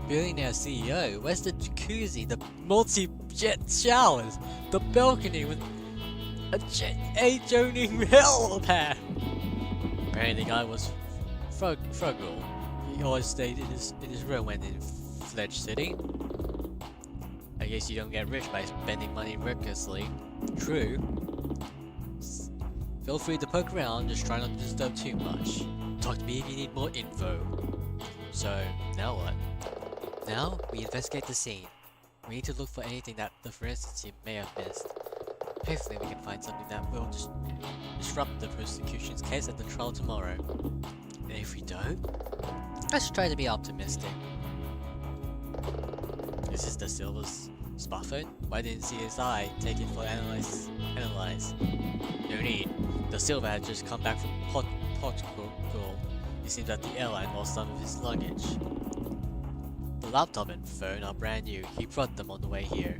billionaire CEO. Where's the jacuzzi, the multi-jet showers, the balcony with a jet-owning helipad? Apparently the guy was frugal. He always stayed in his room when in Fledge City. I guess you don't get rich by spending money recklessly. True. Feel free to poke around, just try not to disturb too much. Talk to me if you need more info. So, now what? Now, we investigate the scene. We need to look for anything that the forensics team may have missed. Hopefully we can find something that will disrupt the prosecution's case at the trial tomorrow. And if we don't, let's try to be optimistic. Is this the Silver's smartphone? Why didn't CSI take it for analyze? No need. The Silver had just come back from Portugal. It seems that the airline lost some of his luggage. The laptop and phone are brand new. He brought them on the way here.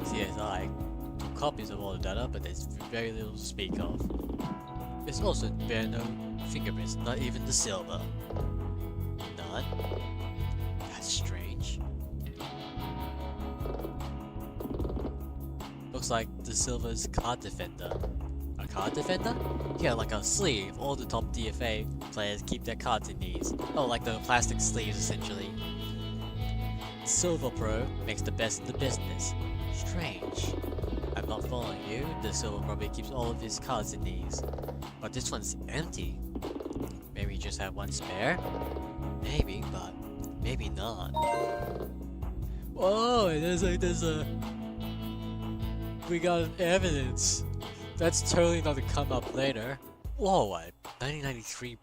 CSI took copies of all the data, but there's very little to speak of. There's also bear no fingerprints, not even the Silver. None? That's strange. Looks like the Silver's card defender. A card defender? Yeah, like a sleeve. All the top DFA players keep their cards in these. Oh, like the plastic sleeves essentially. Silver Pro makes the best in the business. Strange. I'm not following you. The Silver probably keeps all of his cards in these. But this one's empty. Maybe you just have one spare? Maybe, but maybe not. Whoa, there's a... We got evidence. That's totally not to come up later. Whoa, what? 1993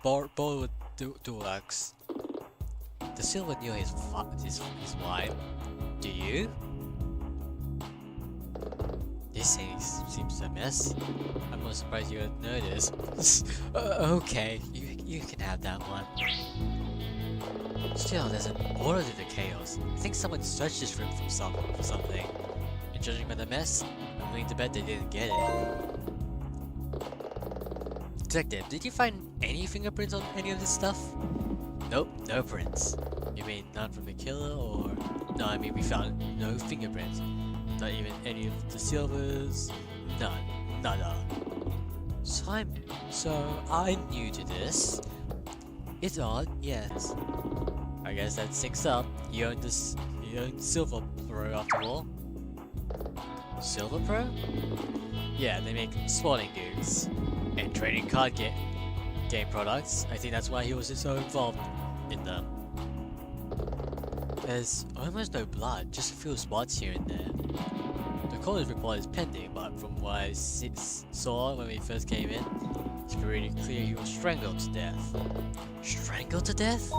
Bollywood Deluxe. The silver near is wide. Do you? This seems a mess. I'm not surprised you would notice. Okay, you can have that one. Still, there's an order to the chaos. I think someone searched this room for something. And judging by the mess, I'm willing to bet they didn't get it. Detective, did you find any fingerprints on any of this stuff? Nope, no prints. You mean none from the killer, or... No, I mean we found no fingerprints. Not even any of the silvers. None. Nada. So I'm new to this. It's odd, yes. I guess that syncs up. You own Silver Pro after all. Silver Pro? Yeah, they make sporting goods and trading card game products. I think that's why he was so involved in them. There's almost no blood, just a few spots here and there. The coroner's report is pending, but from what I saw when we first came in, it's pretty clear he was strangled to death. Strangled to death?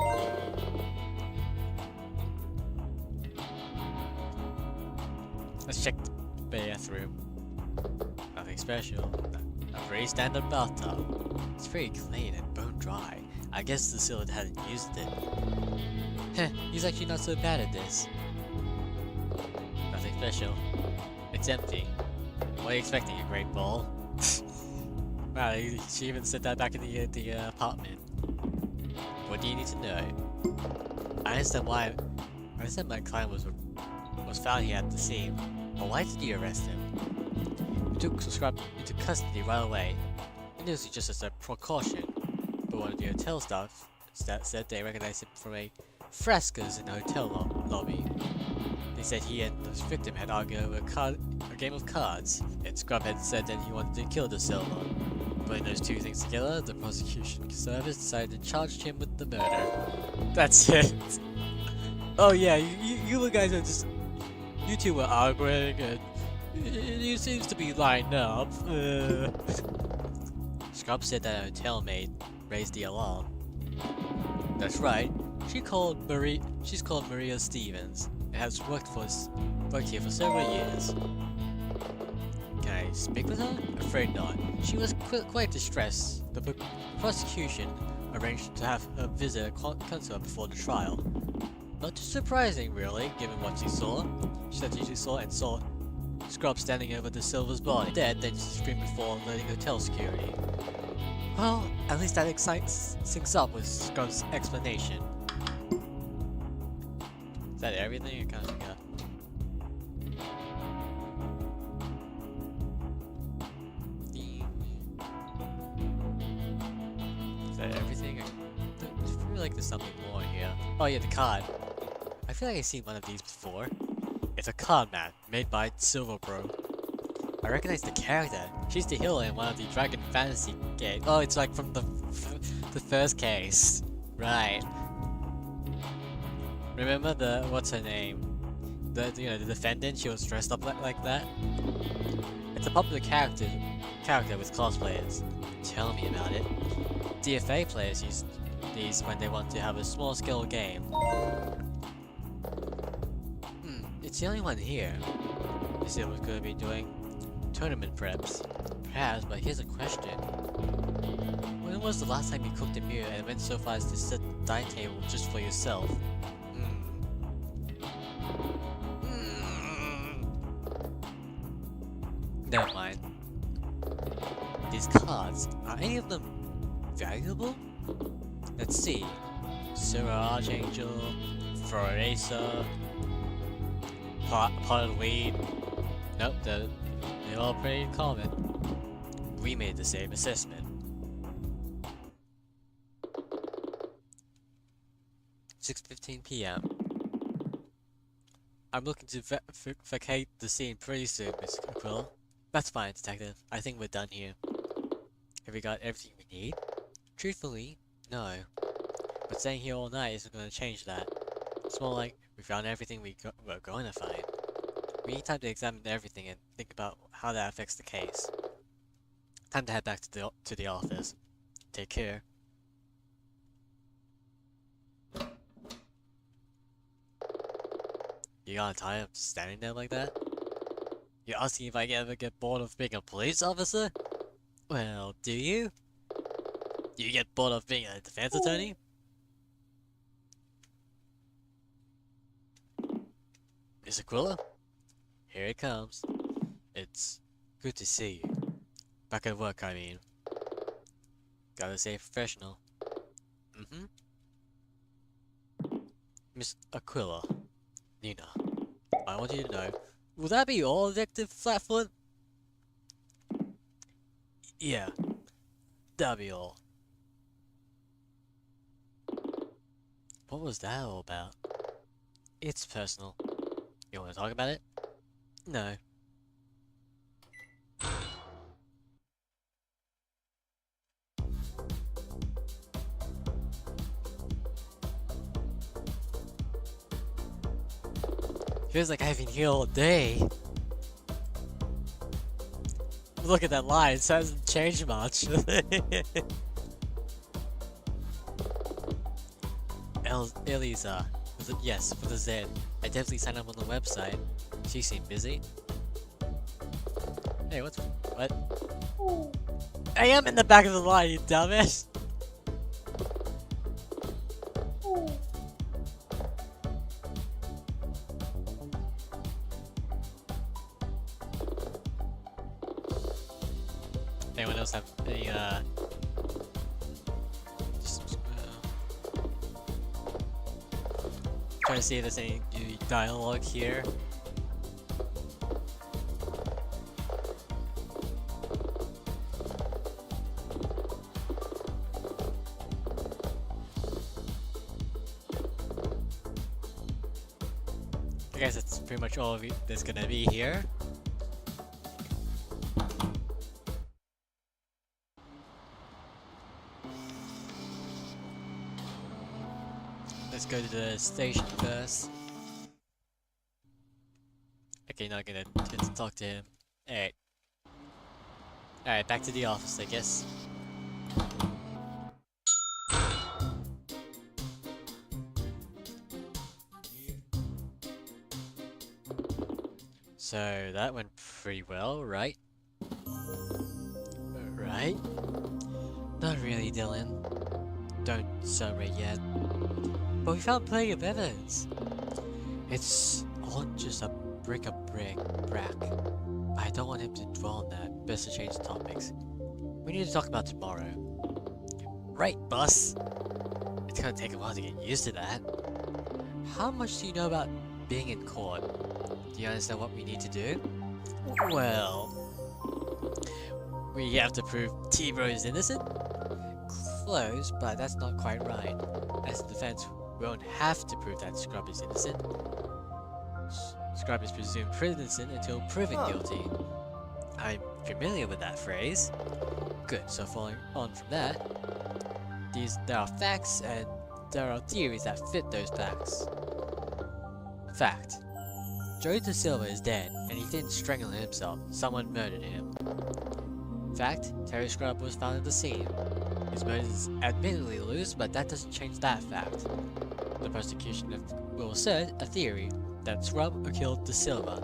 Let's check the bathroom. Nothing special. A pretty standard bathtub. It's pretty clean and bone dry. I guess the silver hadn't used it. Heh, he's actually not so bad at this. Nothing special. It's empty. What are you expecting, a great ball? Wow, she even said that back in the apartment. What do you need to know? I understand my client was found here at the scene. But why did you arrest him? You took Scrub into custody right away. And this was just as a precaution. But one of the hotel staff said they recognized him from a frescoes in the hotel lobby. They said he and the victim had argued over a game of cards, and Scrub had said that he wanted to kill the Silver. Putting those two things together, the prosecution service decided to charge him with the murder. That's it. Oh yeah, you guys are just... You two were arguing, and it seems to be lined up. Scrub said that a hotel maid raised the alarm. That's right. She's called Maria Stevens and has worked here for several years. Can I speak with her? Afraid not. She was quite distressed. The prosecution arranged to have her visit a concert before the trial. Not too surprising, really, given what she saw. She said she saw Scrub standing over the Silver's body, dead, then she screamed before alerting hotel security. Well, at least that syncs up with Scrub's explanation. Is that everything? I kind of forgot. Is that everything? I feel like there's something more here. Oh yeah, the card. I feel like I've seen one of these before. It's a card mat made by Silver Pro. I recognize the character. She's the healer in one of the Dragon Fantasy games. Oh, it's like from the first case. Right. Remember the... what's her name? The defendant, she was dressed up like that? It's a popular character with cosplayers. Tell me about it. DFA players use these when they want to have a small-scale game. It's the only one here. Is it what's gonna be doing tournament preps? Perhaps, but here's a question. When was the last time you cooked a meal and went so far as to set the dining table just for yourself? Never mind. These cards, are any of them valuable? Let's see. Sura Archangel, Floresa, Pot of Weed. Nope, they're all pretty common. we made the same assessment. 6:15 p.m. I'm looking to vacate the scene pretty soon, Miss Aquila. That's fine, Detective. I think we're done here. Have we got everything we need? Truthfully, no. But staying here all night isn't going to change that. It's more like we found everything we're going to find. We need time to examine everything and think about how that affects the case. Time to head back to the office. Take care. You got tired of standing there like that? You're asking if I ever get bored of being a police officer? Well, do you? Do you get bored of being a defense attorney? Miss Aquila? Here it comes. It's good to see you. Back at work, I mean. Gotta stay professional. Miss Aquila. Nina. I want you to know. Will that be all, Detective Flatfoot? Yeah. That'll be all. What was that all about? It's personal. You want to talk about it? No. Feels like I've been here all day. Look at that line, it hasn't changed much. Elisa. Yes, with a Z. I definitely signed up on the website. She seemed busy. Hey, what? I am in the back of the line, you dumbass! Anyone else have any, trying to see if there's any new dialogue here. I guess that's pretty much all of it that's gonna be here. Let's go to the station first. Okay, not gonna get to talk to him. Alright. Alright, back to the office, I guess. So, that went pretty well, right? Right? Not really, Dylan. Don't celebrate yet. But we found plenty of evidence. It's all just a brick. I don't want him to dwell on that. Best to change the topics. We need to talk about tomorrow. Right, boss. It's gonna take a while to get used to that. How much do you know about being in court? Do you understand what we need to do? Well, we have to prove T-Bro is innocent? Close, but that's not quite right. As a defense, we won't have to prove that Scrub is innocent. Scrub is presumed innocent until proven guilty. I'm familiar with that phrase. Good, so following on from that, there are facts and there are theories that fit those facts. Fact. Joe Da Silva is dead, and he didn't strangle himself. Someone murdered him. Fact. Terry Scrub was found at the scene. His motive is admittedly loose, but that doesn't change that fact. The prosecution will assert a theory that Scrub killed Da Silva.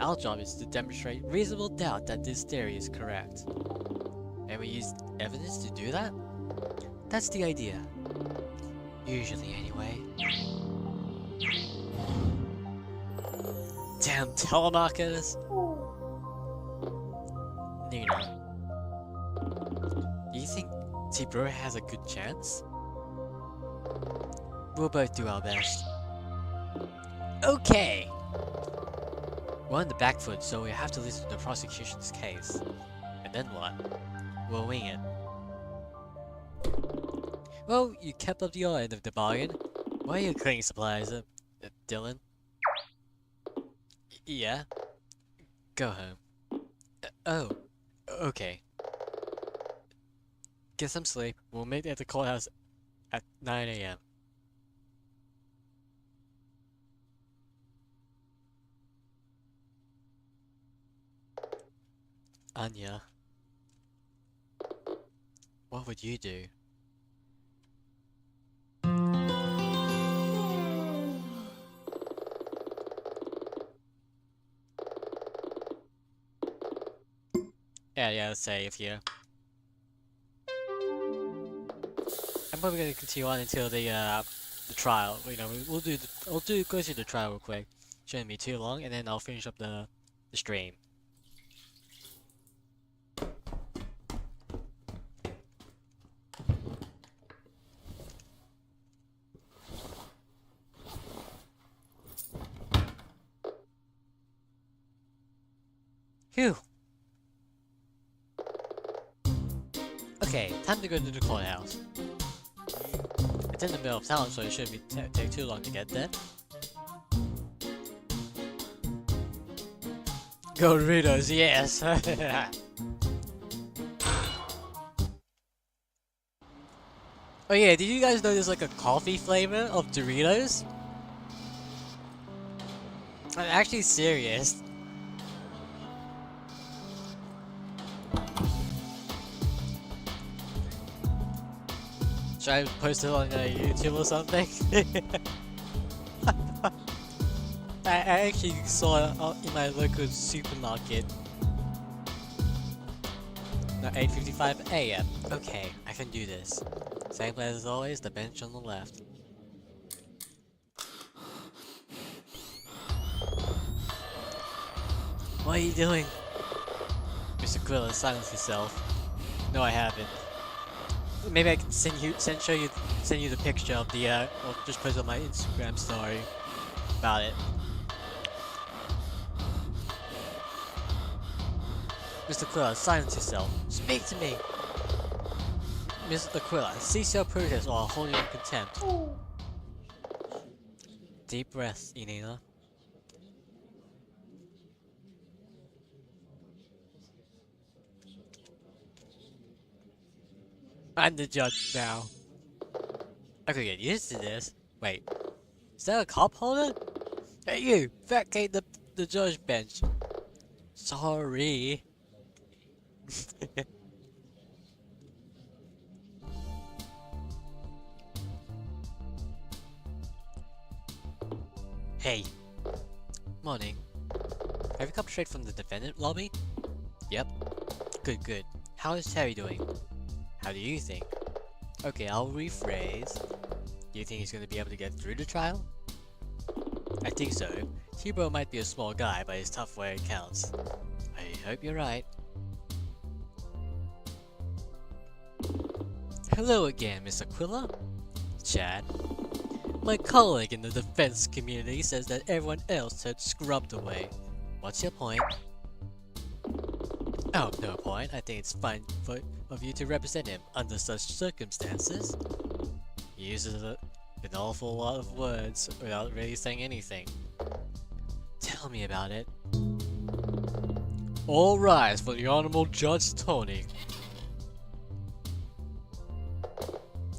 Our job is to demonstrate reasonable doubt that this theory is correct. And we use evidence to do that? That's the idea. Usually, anyway. Damn telemarketers! Nina. Do you think T-Bro has a good chance? We'll both do our best. Okay! We're on the back foot, so we have to listen to the prosecution's case. And then what? We'll wing it. Well, you kept up your end of the bargain. Why are you cleaning supplies, Dylan? Yeah? Go home. Oh, okay. Get some sleep. We'll meet at the courthouse at 9 a.m. Anya, what would you do? Yeah, safe here. I'm probably gonna continue on until the trial. You know, I'll go through the trial real quick. Shouldn't be too long, and then I'll finish up the stream. Phew. Okay, time to go to the courthouse. It's in the middle of town, so it shouldn't take too long to get there. Go Doritos, yes! Oh yeah, did you guys know there's like a coffee flavor of Doritos? I'm actually serious. Should I post it on YouTube or something? I actually saw it in my local supermarket. Now 8:55 AM. Okay, I can do this. Same place as always, the bench on the left. What are you doing? Mr. Aquila, silence yourself. No, I haven't. Maybe I can send you the picture of the or just post it on my Instagram story about it. Mr. Aquila, silence yourself. Speak to me. Mr. Aquila, cease your protest or I'll hold you in contempt. Deep breaths, Inina. I'm the judge now. I could get used to this. Wait, is that a cup holder? Hey you, vacate the judge bench. Sorry. Hey. Morning. Have you come straight from the defendant lobby? Yep. Good. How is Terry doing? How do you think? Okay, I'll rephrase. Do you think he's gonna be able to get through the trial? I think so. Hero might be a small guy, but he's tough where it counts. I hope you're right. Hello again, Miss Aquila. Chad. My colleague in the defense community says that everyone else had scrubbed away. What's your point? Oh, no point. I think it's fine of you to represent him under such circumstances. He uses an awful lot of words without really saying anything. Tell me about it. All rise for the Honorable Judge Tony.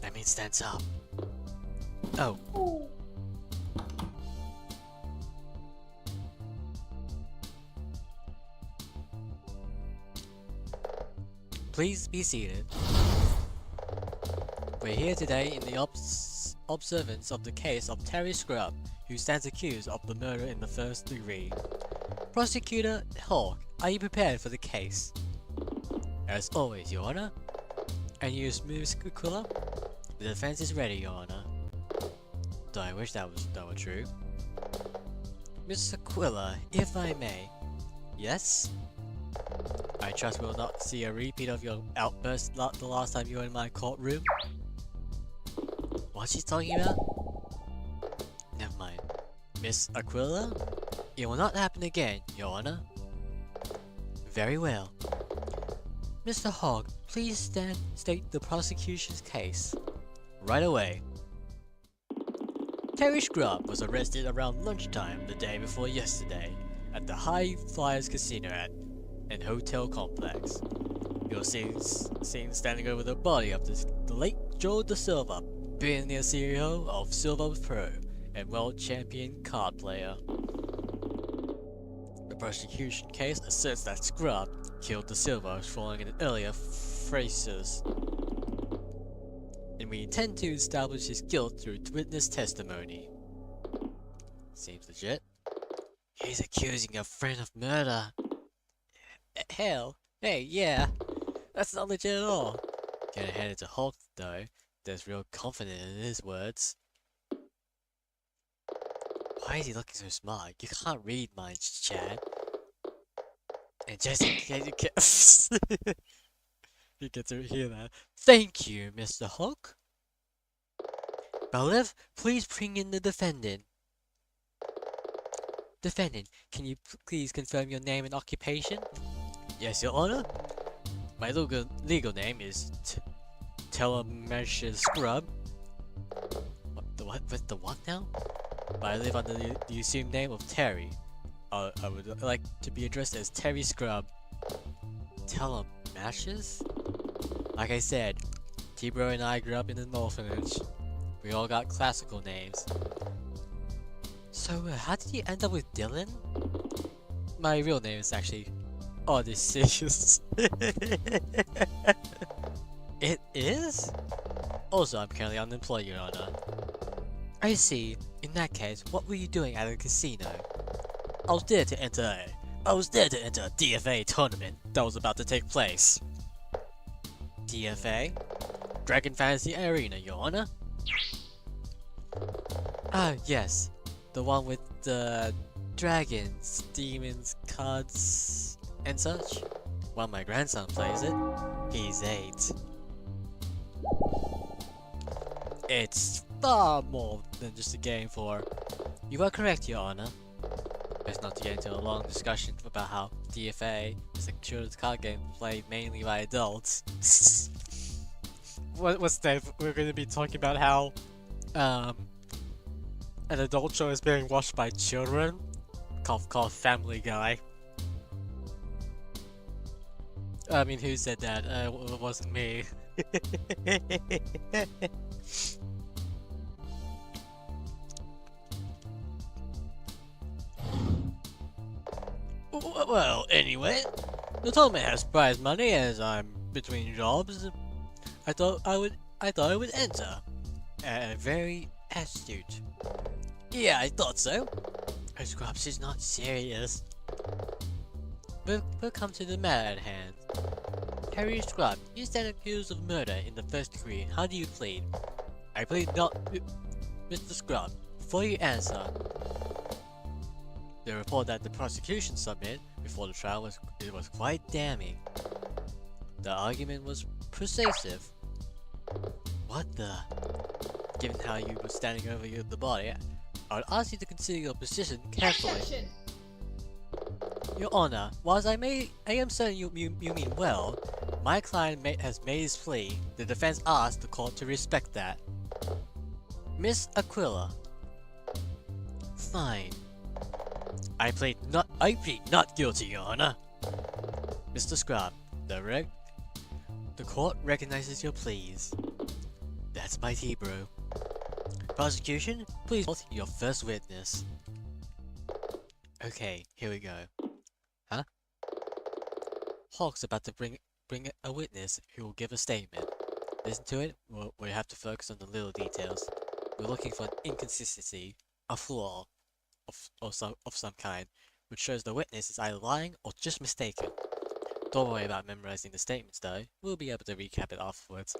That means stands up. Oh. Please be seated. We're here today in the observance of the case of Terry Scrub, who stands accused of the murder in the first degree. Prosecutor Hawk, are you prepared for the case? As always, Your Honor. And you, Miss Aquila? The defense is ready, Your Honor. Though I wish that were true. Miss Aquila, if I may. Yes? I trust we'll not see a repeat of your outburst the last time you were in my courtroom. What's she talking about? Never mind. Miss Aquila? It will not happen again, Your Honor. Very well. Mr. Hogg, please state the prosecution's case. Right away. Terry Scrub was arrested around lunchtime the day before yesterday at the High Flyers Casino and Hotel Complex. He was seen standing over the body of the late Joe Da Silva, billionaire CEO of Silva Pro and world champion card player. The prosecution case asserts that Scrub killed Da Silva following an earlier fracas, and we intend to establish his guilt through witness testimony. Seems legit. He's accusing a friend of murder. Hell, hey, yeah, that's not legit at all. Gonna hand it to Hulk, though. There's real confidence in his words. Why is he looking so smart? You can't read minds, Chad. And just in case you can't... You get to hear that. Thank you, Mr. Hulk. Balev, please bring in the defendant. Defendant, can you please confirm your name and occupation? Yes, Your Honor. My legal name is Telemachus Scrub. What the what now? I live under the assumed name of Terry. I would like to be addressed as Terry Scrub. Telemachus? Like I said, T-Bro and I grew up in an orphanage. We all got classical names. So, how did you end up with Dylan? My real name is actually Odysseus. It is? Also, I'm currently unemployed, Your Honor. I see. In that case, what were you doing at a casino? I was there to enter a DFA tournament that was about to take place. DFA? Dragon Fantasy Arena, Your Honor? Ah, yes. The one with the dragons, demons, cards, and such. While my grandson plays it, he's 8. It's far more than just a game for... You are correct, Your Honor. Best not to get into a long discussion about how DFA is a children's card game played mainly by adults. What's that? We're going to be talking about how an adult show is being watched by children? Called Family Guy. I mean, who said that? It wasn't me. Well, anyway, the tournament has prize money as I'm between jobs. I thought I would enter. Very astute. Yeah, I thought so. Scrubs is not serious. We'll come to the matter at hand. Harry Scrub, you stand accused of murder in the first degree. How do you plead? I plead not, Mr. Scrub. Before you answer, the report that the prosecution submitted before the trial was quite damning. The argument was persuasive. What the? Given how you were standing over the body, I would ask you to consider your position carefully. Objection. Your Honor, whilst I am certain you mean well, my client has made his plea. The defense asked the court to respect that. Miss Aquila. Fine. I plead not guilty, Your Honor. Mr. Scrub, the court recognizes your pleas. That's my tea, bro. Prosecution, please call your first witness. Okay, here we go. Huh? Hulk's about to bring a witness who will give a statement. Listen to it, we have to focus on the little details. We're looking for an inconsistency, a flaw of some kind, which shows the witness is either lying or just mistaken. Don't worry about memorizing the statements though, we'll be able to recap it afterwards.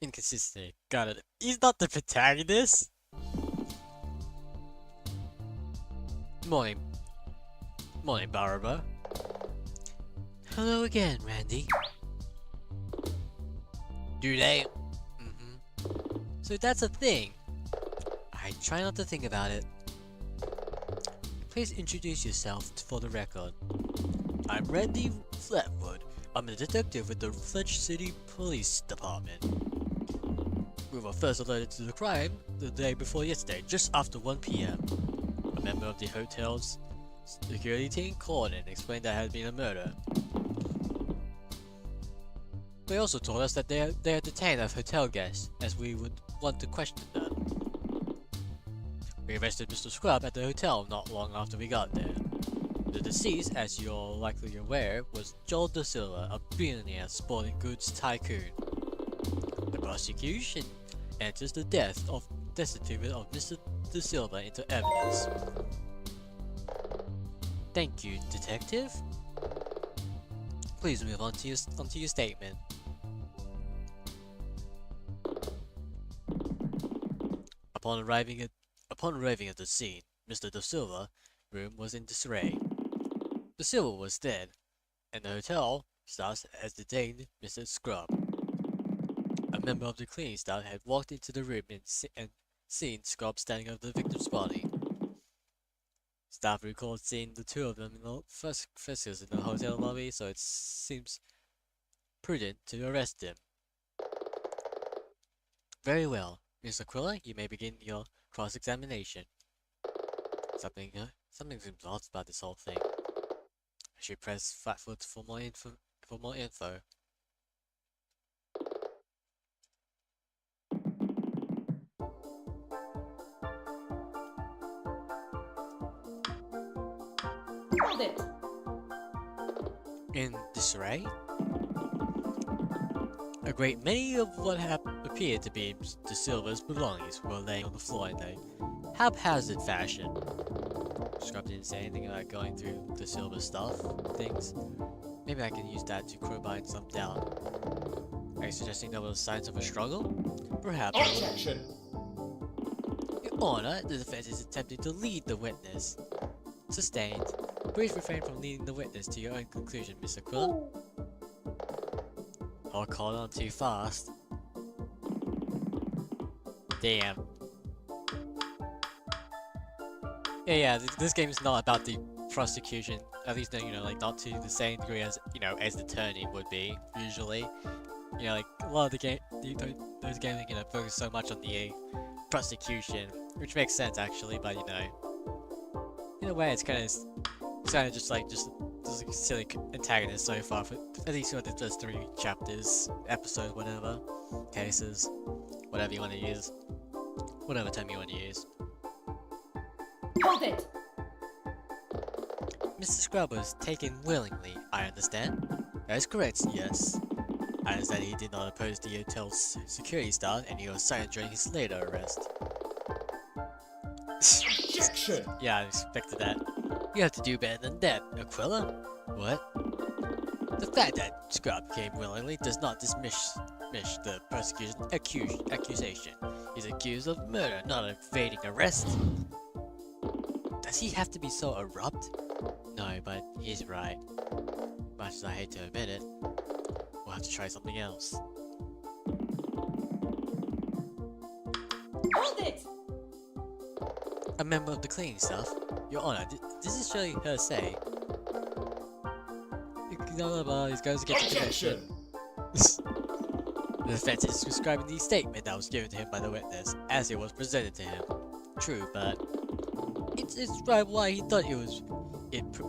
Inconsistency, got it. He's not the protagonist! Morning, Barber. Hello again, Randy. Do they? So that's a thing. I try not to think about it. Please introduce yourself for the record. I'm Randy Flatwood. I'm a detective with the Fletch City Police Department. We were first alerted to the crime the day before yesterday, just after 1 p.m. A member of the hotel's security team called and explained there had been a murder. They also told us that they had detained a hotel guest, as we would want to question them. We arrested Mr. Scrub at the hotel not long after we got there. The deceased, as you're likely aware, was Joel Da Silva, a billionaire sporting goods tycoon. The prosecution enters the destitute of Mr. Da Silva into evidence. Thank you, detective. Please move on to your statement. Upon arriving at the scene, Mr. Da Silva's room was in disarray. Da Silva was dead, and the hotel staff had detained Mr. Scrub. A member of the cleaning staff had walked into the room and seen Scrub standing over the victim's body. Staff recalled seeing the two of them in the first in the hotel lobby, so it seems prudent to arrest him. Very well. Miss Aquila, you may begin your cross-examination. Something seems odd about this whole thing. I should press Flatfoot for more info. Hold it! In disarray? A great many of what appeared to be Da Silva's belongings were laying on the floor in a haphazard fashion. Scrub didn't say anything about going through Da Silva's stuff, things. Maybe I can use that to crowbar in some doubt. Are you suggesting there were signs of a struggle? Perhaps. Objection! Your Honor, the defense is attempting to lead the witness. Sustained. Please refrain from leading the witness to your own conclusion, Miss Aquila. Or caught on too fast. Damn. Yeah, this game is not about the prosecution. At least, you know, like not to the same degree as, you know, as the turning would be usually. You know, like a lot of the game, those games, you know, focus so much on the prosecution, which makes sense actually. But you know, in a way, it's kind of just like a silly antagonist so far, for at least for the first 3 chapters, episodes, whatever, cases, whatever you want to use, whatever term you want to use. Hold it! Mr. Scrub was taken willingly, I understand. That is correct, yes. I understand he did not oppose the hotel's security staff and he was silent during his later arrest. Objection! Yeah, I expected that. You have to do better than that, Aquila. What? The fact that Scrub came willingly does not dismiss the prosecution's accusation. He's accused of murder, not evading arrest. Does he have to be so abrupt? No, but he's right. Much as I hate to admit it, we'll have to try something else. Hold it! A member of the cleaning staff? Your Honor, this is surely her say. He's going to get the conviction. The defense is describing the statement that was given to him by the witness, as it was presented to him. True, but it's described why he thought it was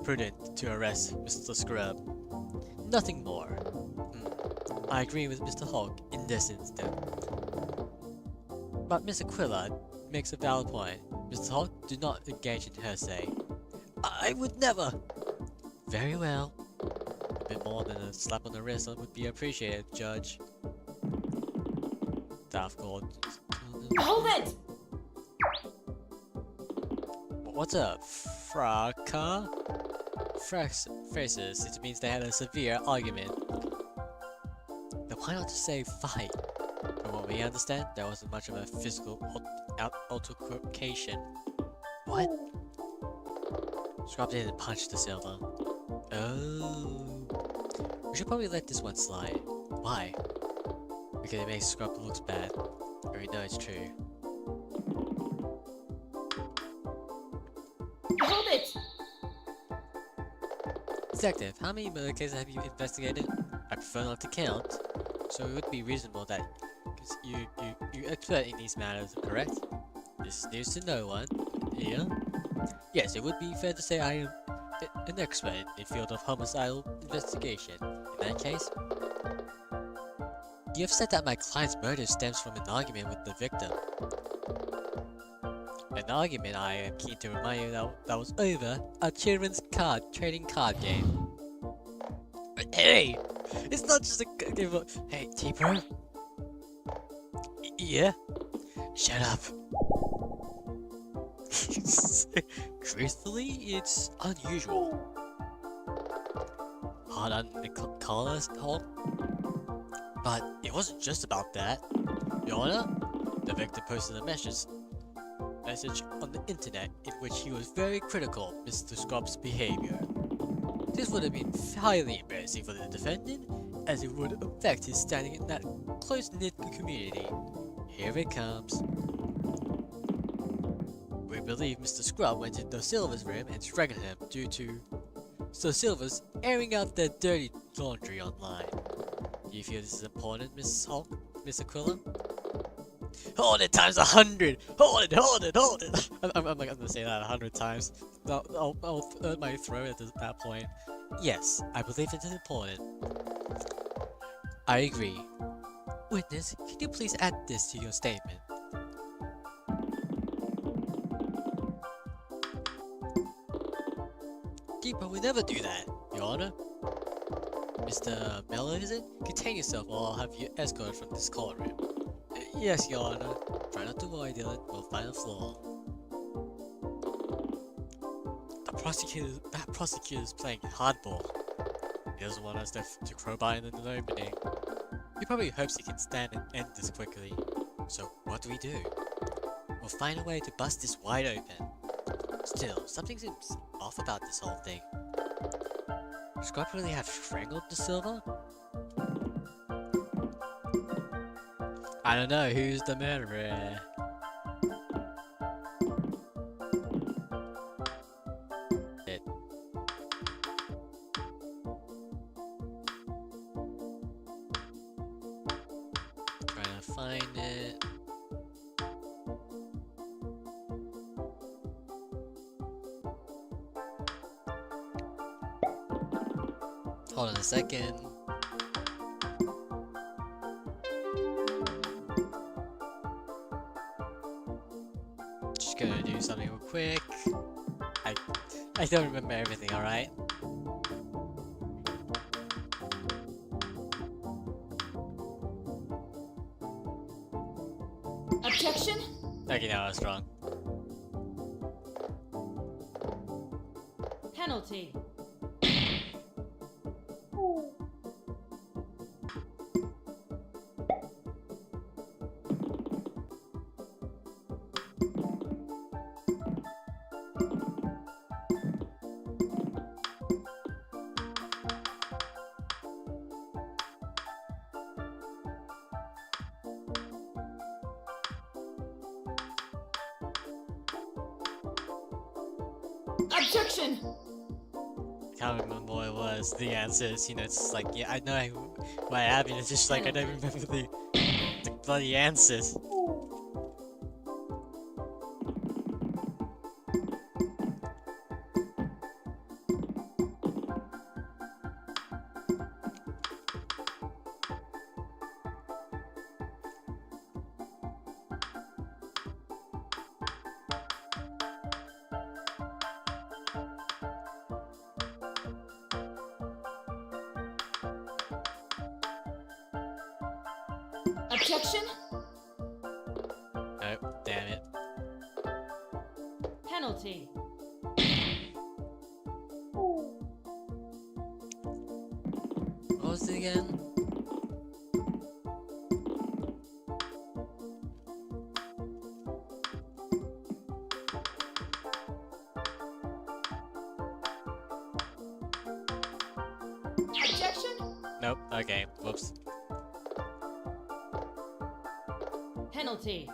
prudent to arrest Mr. Scrub. Nothing more. I agree with Mr. Hawk in this instant. But Miss Aquila makes a valid point. Mr. Hawk, do not engage in hearsay. I would never! Very well. A bit more than a slap on the wrist would be appreciated, Judge. Staff called. Hold it! What's up, Fraka? Phrases, it means they had a severe argument. Then why not just say fight? From what we understand, there wasn't much of a physical altercation. What? Scrub didn't punch the Silver. Oh. We should probably let this one slide. Why? Because it makes Scrub looks bad. And we know it's true. Hold it! Detective, how many murder cases have you investigated? I prefer not to count, so it would be reasonable that, because you're expert in these matters, correct? This is news to no one. Yeah? Yes, it would be fair to say I am an expert in the field of homicidal investigation. In that case, you have said that my client's murder stems from an argument with the victim. An argument I am keen to remind you that was over a children's trading card game. Hey! It's not just a game of... Hey, T-Bro? Yeah? Shut up. Truthfully, it's unusual. Hard on the collar's hole. But it wasn't just about that. Your Honor, the victim posted a message on the internet in which he was very critical of Mr. Scrubb's behavior. This would have been highly embarrassing for the defendant, as it would affect his standing in that close-knit community. Here it comes. We believe Mr. Scrub went into Silver's room and strangled him due to Silver's airing out their dirty laundry online. Do you feel this is important, Miss Aquila? Hold it times 100! Hold it! I'm gonna say that 100 times. I'll hurt my throat at that point. Yes, I believe it is important. I agree. Witness, can you please add this to your statement? But we never do that, Your Honor. Mr. Miller, is it? Contain yourself or I'll have you escorted from this courtroom. Yes, Your Honor. Try not to worry, Dylan. We'll find a flaw. That prosecutor's playing hardball. He doesn't want us to crowbar in an opening. He probably hopes he can stand and end this quickly. So, what do? We'll find a way to bust this wide open. Still, something seems off about this whole thing. Scrub really have strangled the Silver? I don't know, who's the murderer? Trying to find it. Hold on a second. Just gonna do something real quick. I don't remember everything, alright? Objection? Okay, no, I was wrong. Penalty. Objection! I can't remember what it was. The answers, you know, it's like, yeah, I know what happened. It's just like I don't remember the bloody answers. Objection? Oh, damn it. Penalty. What was it again? Objection? Nope, okay, whoops. Penalty.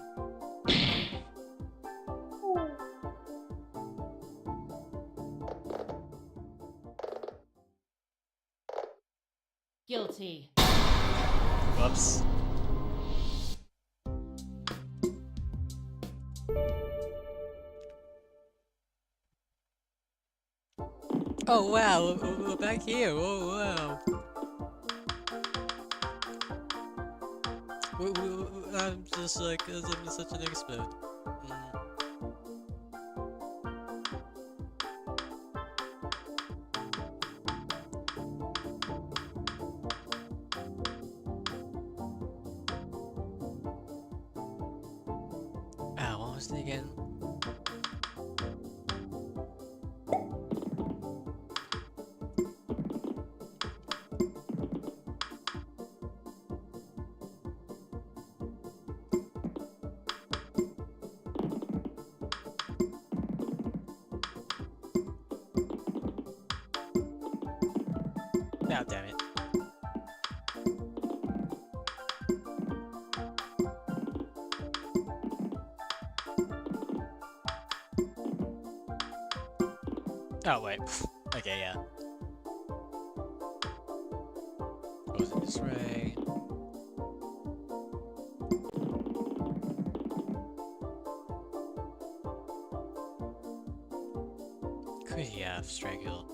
Guilty. Penalty. Whoops. Oh wow, we're back here. Oh wow. I'm just like, I'm such an expert. What was it again? Oh, damn it. Oh, wait. Okay, yeah. Goes in this way. Could he have strangled?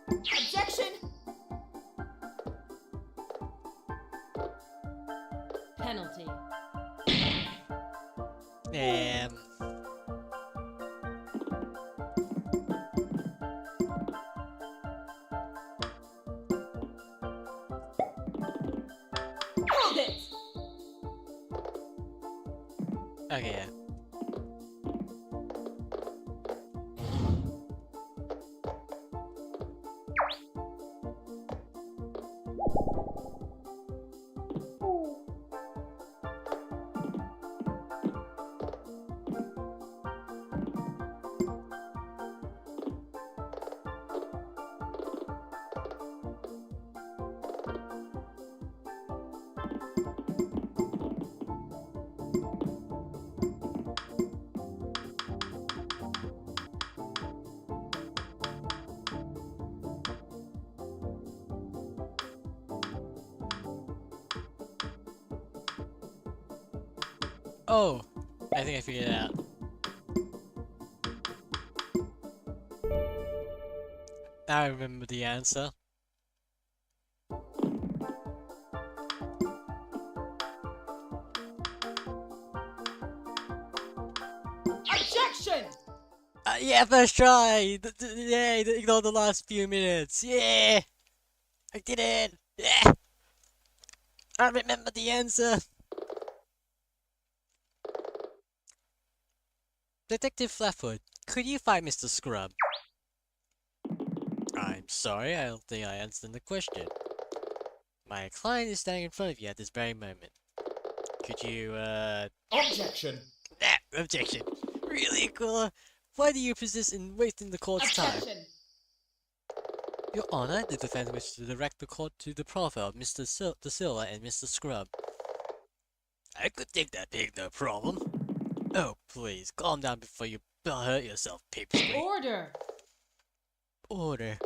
Objection! Penalty. Hold it! Okay, yeah. Oh! I think I figured it out. Now I remember the answer. Objection! Yeah, first try! Yay, ignore the last few minutes. Yeah! I did it! Yeah! I remember the answer! Detective Flatfoot, could you find Mr. Scrub? I'm sorry, I don't think I answered the question. My client is standing in front of you at this very moment. Could you, Objection! Objection. Really, Aquila? Why do you persist in wasting the court's time? Objection! Your Honor, the defense wishes to direct the court to the profile of Mr. De Silva and Mr. Scrub. I could take that big, no problem. Oh, please, calm down before you hurt yourself, pipsqueak. Order! Order.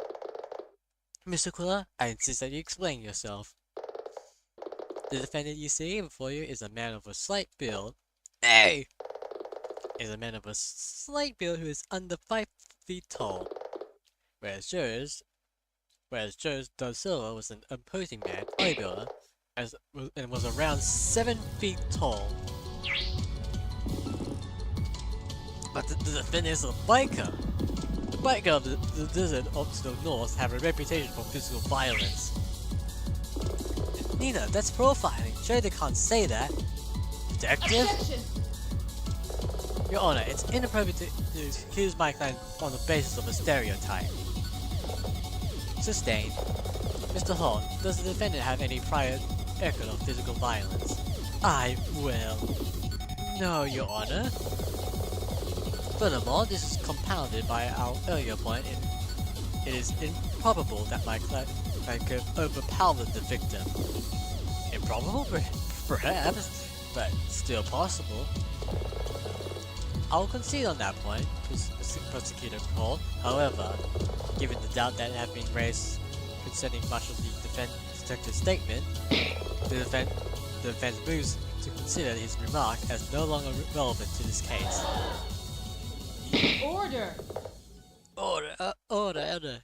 Mr. Aquila, I insist that you explain yourself. The defendant you see before you is a man of a slight build. Hey! Is a man of a slight build who is under 5 feet tall. Whereas Joe's Da Silva was an imposing man, bodybuilder, and was around 7 feet tall. But the defendant is a biker. The biker of the desert up to the north have a reputation for physical violence. Nina, that's profiling. Surely they can't say that. Detective? Objection! Your Honor, it's inappropriate to accuse my client on the basis of a stereotype. Sustained. Mr. Hall, does the defendant have any prior record of physical violence? I will. No, Your Honor. Furthermore, this is compounded by our earlier point it is improbable that my client could have overpowered the victim. Improbable? Perhaps, but still possible. I'll concede on that point, Prosecutor Cole. However, given the doubt that have been raised concerning much of the detective's statement, the defense moves to consider his remark as no longer relevant to this case. Order! Order.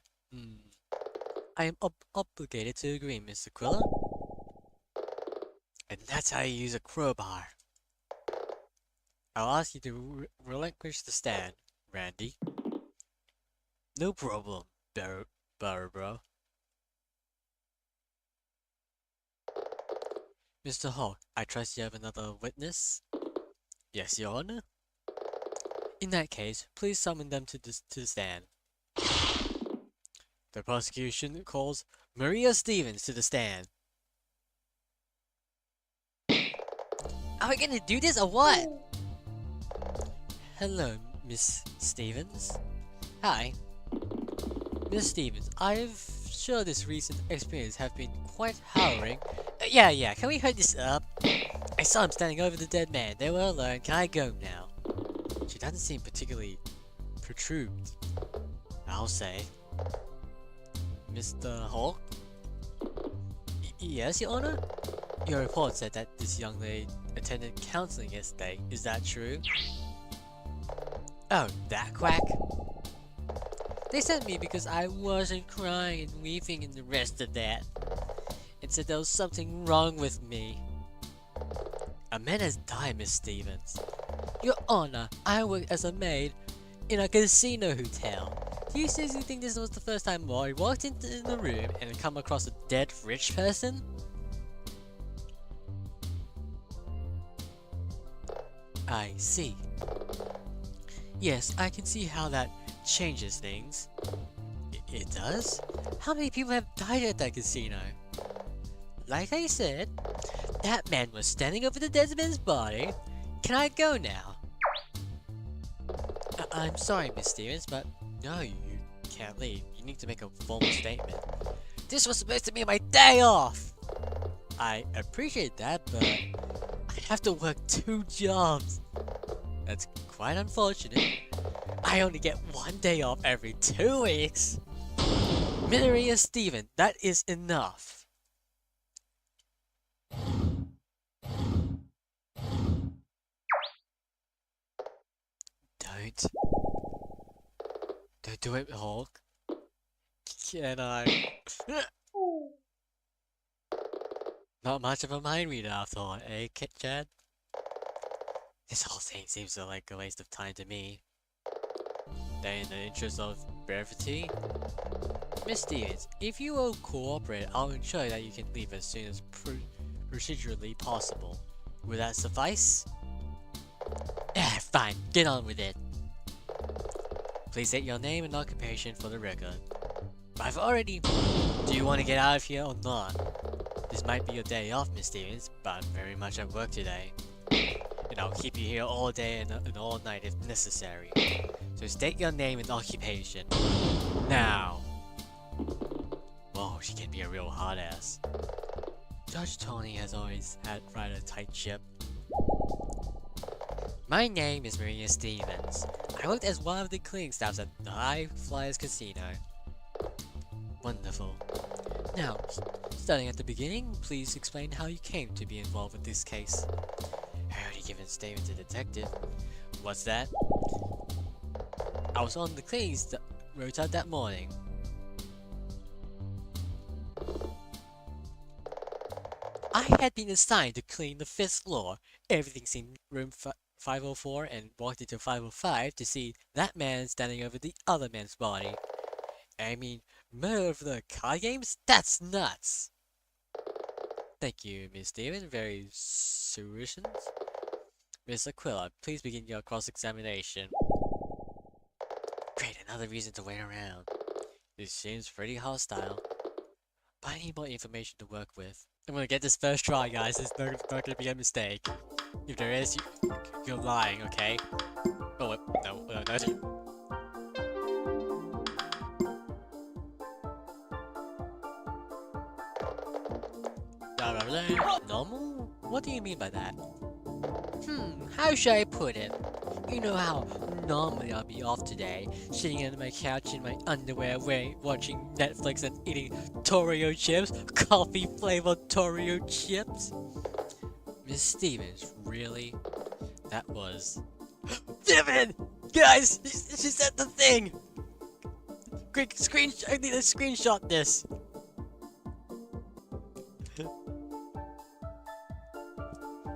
I am obligated to agree, Mr. Aquila. And that's how you use a crowbar. I'll ask you to relinquish the stand, Randy. No problem, bro. Mr. Hawk, I trust you have another witness? Yes, Your Honor. In that case, please summon them to the stand. The prosecution calls Maria Stevens to the stand. Are we gonna do this or what? Hello, Miss Stevens. Hi. Miss Stevens, I'm sure this recent experience have been quite harrowing. Yeah, can we hurry this up? I saw him standing over the dead man. They were alone. Can I go now? She doesn't seem particularly perturbed, I'll say. Mr. Hawk? Yes, Your Honor? Your report said that this young lady attended counseling yesterday. Is that true? Oh, that quack? They sent me because I wasn't crying and weeping and the rest of that. And said there was something wrong with me. A man has died, Miss Stevens. Your Honor, I worked as a maid in a casino hotel. Do you seriously think this was the first time Maury walked into the room and come across a dead rich person? I see. Yes, I can see how that changes things. It does? How many people have died at that casino? Like I said, that man was standing over the dead man's body. Can I go now? I'm sorry, Miss Stevens, but no, you can't leave. You need to make a formal statement. This was supposed to be my day off! I appreciate that, but I have to work 2 jobs. That's quite unfortunate. I only get 1 day off every 2 weeks. Maria Stevens, that is enough. Don't do it, Hulk. Can I? Not much of a mind reader after all, eh, Chad? This whole thing seems like a waste of time to me. Then in the interest of brevity, Miss Stevens, if you will cooperate, I'll ensure that you can leave as soon as procedurally possible. Will that suffice? Fine, get on with it. Please state your name and occupation for the record. I've already... Do you want to get out of here or not? This might be your day off, Miss Stevens, but I'm very much at work today. And I'll keep you here all day and all night if necessary. So state your name and occupation. Now! Whoa, she can be a real hot ass. Judge Tony has always had ride a tight ship. My name is Maria Stevens. I worked as one of the cleaning staffs at the High Flyers Casino. Wonderful. Now, starting at the beginning, please explain how you came to be involved with this case. I already given a statement to the detective. What's that? I was on the cleaning rota that morning. I had been assigned to clean the 5th floor. Everything's in room 504 and walked into 505 to see that man standing over the other man's body. I mean, murder over the card games? That's nuts! Thank you, Miss Stevens. Very solutions. Miss Aquila, please begin your cross-examination. Great, another reason to wait around. This seems pretty hostile. But I need more information to work with. I'm gonna get this first try, guys. There's not gonna be a mistake. If there is, you're lying, okay? Oh, wait, no. Normal? What do you mean by that? How should I put it? You know how normally I'll be off today, sitting on my couch in my underwear, watching Netflix and eating Toreo chips, coffee-flavored Toreo chips? Miss Stevens, really? That was... David! Guys! She said the thing! Quick, I need to screenshot this!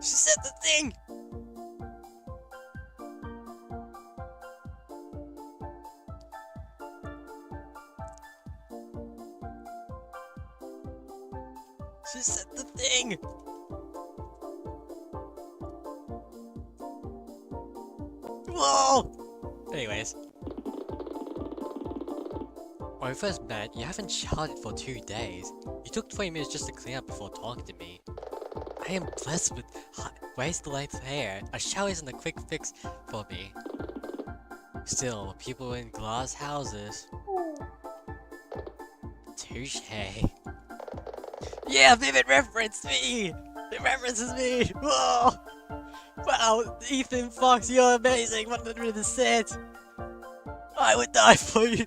She said the thing! She said the thing! Whoa! Anyways. When we first met, you haven't shouted for 2 days. You took 20 minutes just to clean up before talking to me. I am blessed with waist-length hair. A shower isn't a quick fix for me. Still, people in glass houses. Touche. Yeah, Vivid referenced me! It references me! Whoa! Wow, Ethan Fox, you're amazing, 100%! I would die for you!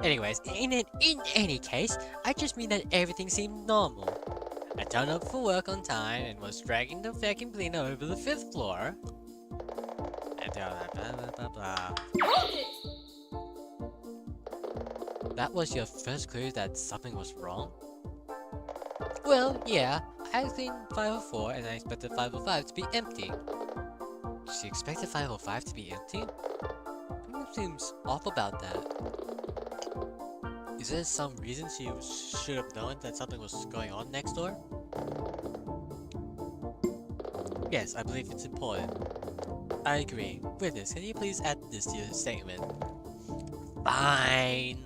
Anyways, in any case, I just mean that everything seemed normal. I turned up for work on time and was dragging the vacuum cleaner over the 5th floor. And blah blah blah. Hold it! That was your first clue that something was wrong? Well, yeah, I cleaned 504 and I expected 505 to be empty. She expected 505 to be empty? Something seems off about that. Is there some reason she should have known that something was going on next door? Yes, I believe it's important. I agree. Witness, can you please add this to your statement? Fine!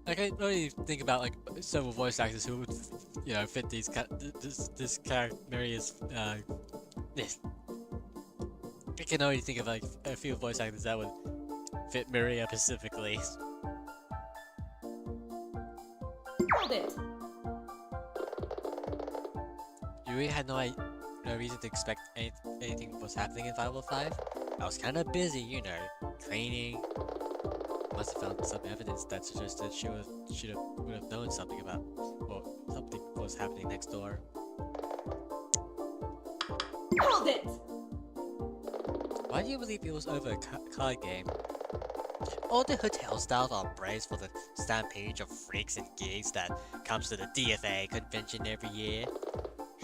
I can only think about like several voice actors who would, you know, fit these this character Maria's this. I can only think of like a few voice actors that would fit Maria specifically. Hold it! You really had no reason to expect anything was happening in 505? I was kind of busy, you know, cleaning. Must have found some evidence that suggested she would have known something about, or something was happening next door. Hold it! Why do you believe it was over a card game? All the hotel staff are braced for the stampede of freaks and geeks that comes to the DFA convention every year.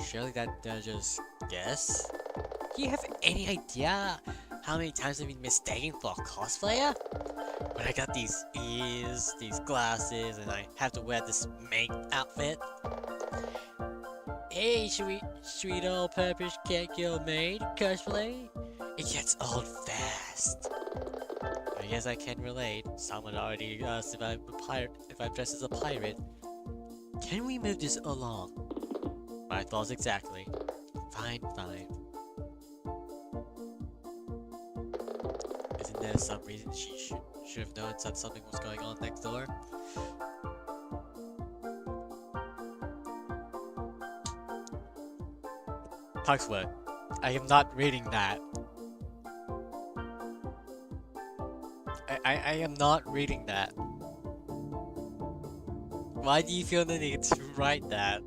Surely that they're just guess? Do you have any idea how many times I've been mistaken for a cosplayer? When I got these ears, these glasses, and I have to wear this mink outfit. Hey, sweet all-purpose cat girl maid cosplay? It gets old fast. I guess I can relate. Someone already asked if I'm a pirate, if I'm dressed as a pirate. Can we move this along? My thoughts exactly. Fine. Isn't there some reason she should have known that something was going on next door? Puxwood, I am not reading that. I am not reading that. Why do you feel the need to write that?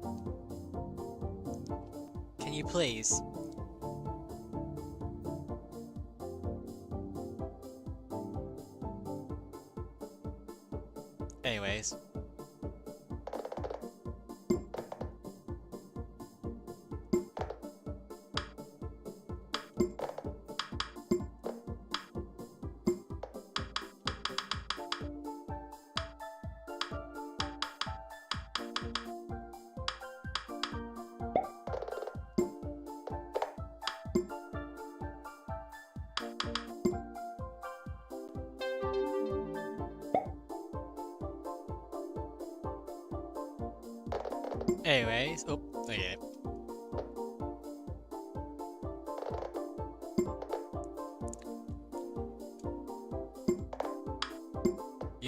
Can you please? Anyways. Anyways, oh, okay.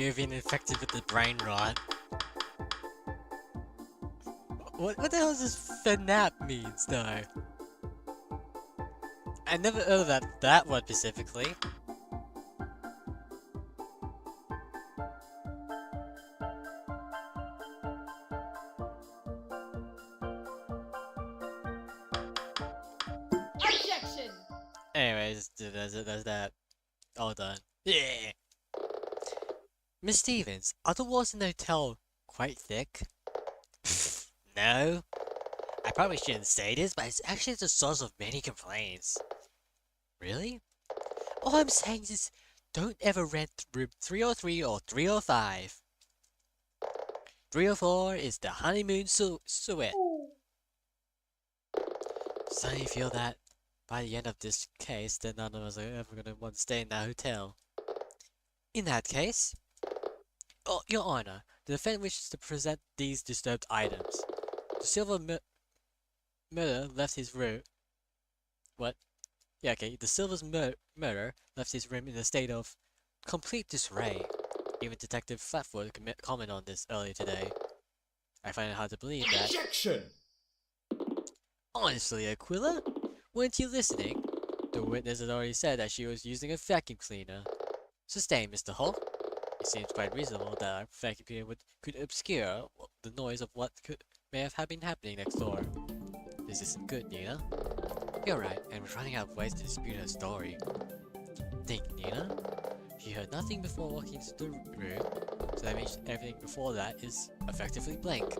you've been infected with the brain rot. What the hell does FNAP means though? I never heard of that word specifically. Objection! Anyways, there's that. All done. Yeah. Miss Stevens, are the walls in the hotel quite thick? No. I probably shouldn't say this, but it's actually the source of many complaints. Really? All I'm saying is, don't ever rent room 303 or 305. 304 is the honeymoon suite. So you feel that by the end of this case, then none of us are ever going to want to stay in that hotel. In that case, oh, Your Honor, the defendant wishes to present these disturbed items. The silver murder left his room. What? Yeah, okay. The Silver's murder left his room in a state of complete disarray. Even Detective Flatfoot commented on this earlier today. I find it hard to believe that. Objection! Honestly, Aquila, weren't you listening? The witness had already said that she was using a vacuum cleaner. Sustained, Mr. Hulk. It seems quite reasonable that a vacuum cleaner could obscure the noise of what may have been happening next door. This isn't good, Nina. You're right, and we're running out of ways to dispute her story. Think, Nina. She heard nothing before walking into the room, so that means everything before that is effectively blank.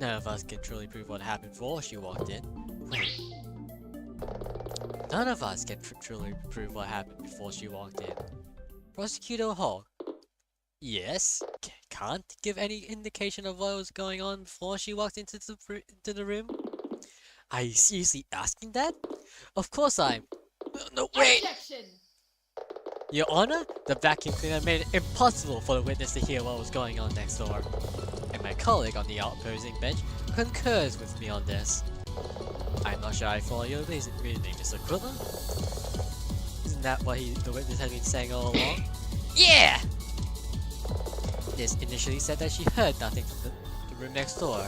None of us can truly prove what happened before she walked in. Wait. None of us can truly prove what happened before she walked in. Prosecutor Hall. Yes? Can't give any indication of what was going on before she walked into the room? Are you seriously asking that? Of course I'm... No, wait! Objection! Your Honor, the vacuum cleaner made it impossible for the witness to hear what was going on next door. And my colleague on the opposing bench concurs with me on this. I'm not sure I follow your reasoning, Mr. Aquila. Isn't that what the witness had been saying all along? Yeah! This initially said that she heard nothing from the room next door.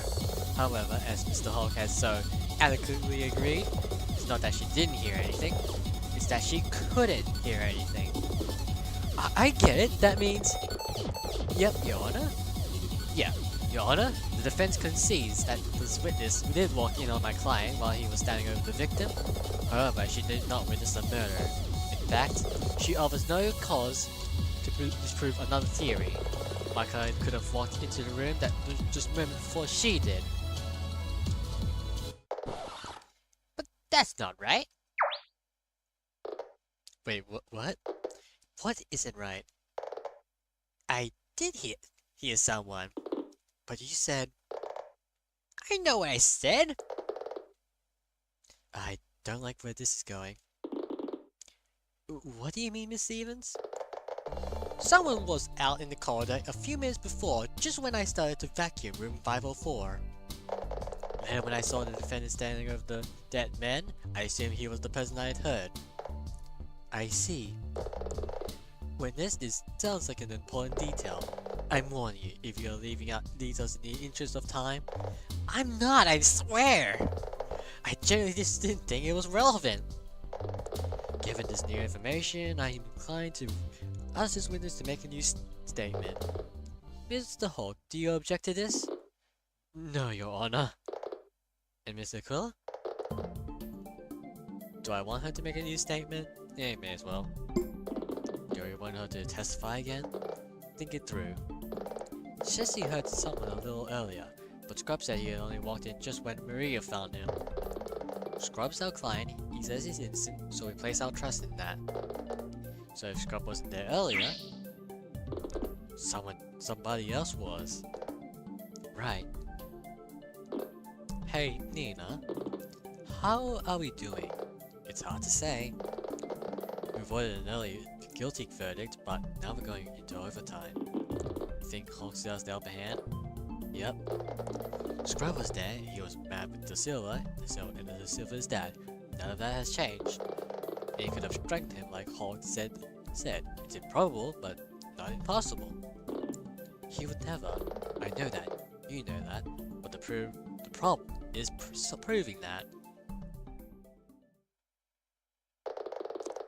However, as Mr. Hulk has so adequately agreed, it's not that she didn't hear anything, it's that she couldn't hear anything. I get it, that means... Yep, Your Honor. Yeah, Your Honor, the defense concedes that this witness did walk in on my client while he was standing over the victim. However, she did not witness the murder. In fact, she offers no cause to disprove another theory. My client could have walked into the room that was just a moment before she did. But that's not right. Wait, what? What isn't right? I did hear someone, but you said... I know what I said! I don't like where this is going. What do you mean, Miss Stevens? Someone was out in the corridor a few minutes before, just when I started to vacuum room 504. And when I saw the defendant standing over the dead man, I assumed he was the person I had heard. I see. Witness, this sounds like an important detail. I'm warning you, if you're leaving out details in the interest of time. I'm not, I swear! I genuinely just didn't think it was relevant. Given this new information, I am inclined to ask this witness to make a new statement. Mr. Hulk, do you object to this? No, Your Honor. And Mr. Aquila? Do I want her to make a new statement? Yeah, may as well. Do you want her to testify again? Think it through. Jesse heard someone a little earlier, but Scrub said he had only walked in just when Maria found him. Scrub's our client, he says he's innocent, so we place our trust in that. So if Scrub wasn't there earlier, somebody else was. Right. Hey, Nina. How are we doing? It's hard to say. We avoided an early guilty verdict, but now we're going into overtime. You think Hulk still has the upper hand? Yep. Scrub was there, he was mad with the Silver, and the Silver's dad. None of that has changed. He could have strengthened him like Hulk said. It's improbable, but not impossible. He would never. I know that. You know that. But the problem is proving that.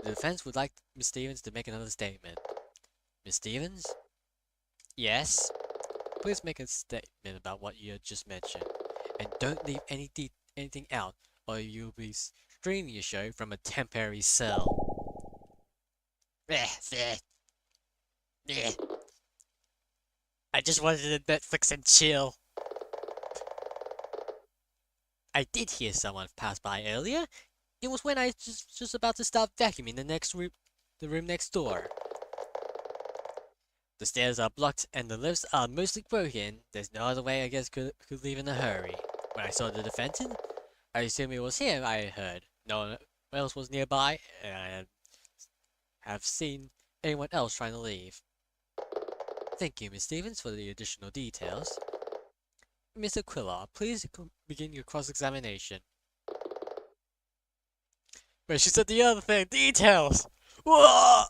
The defense would like Miss Stevens to make another statement. Miss Stevens? Yes? Please make a statement about what you just mentioned. And don't leave anything out, or you'll be streaming your show from a temporary cell. I just wanted to Netflix and chill. I did hear someone pass by earlier. It was when I just about to start vacuuming the room next door. The stairs are blocked and the lifts are mostly broken. There's no other way I guess could leave in a hurry. When I saw the defendant, I assumed it was him I heard. No one else was nearby, and I have seen anyone else trying to leave. Thank you, Miss Stevens, for the additional details. Miss Aquila, please begin your cross-examination. Wait, she said the other thing! Details! Whoa!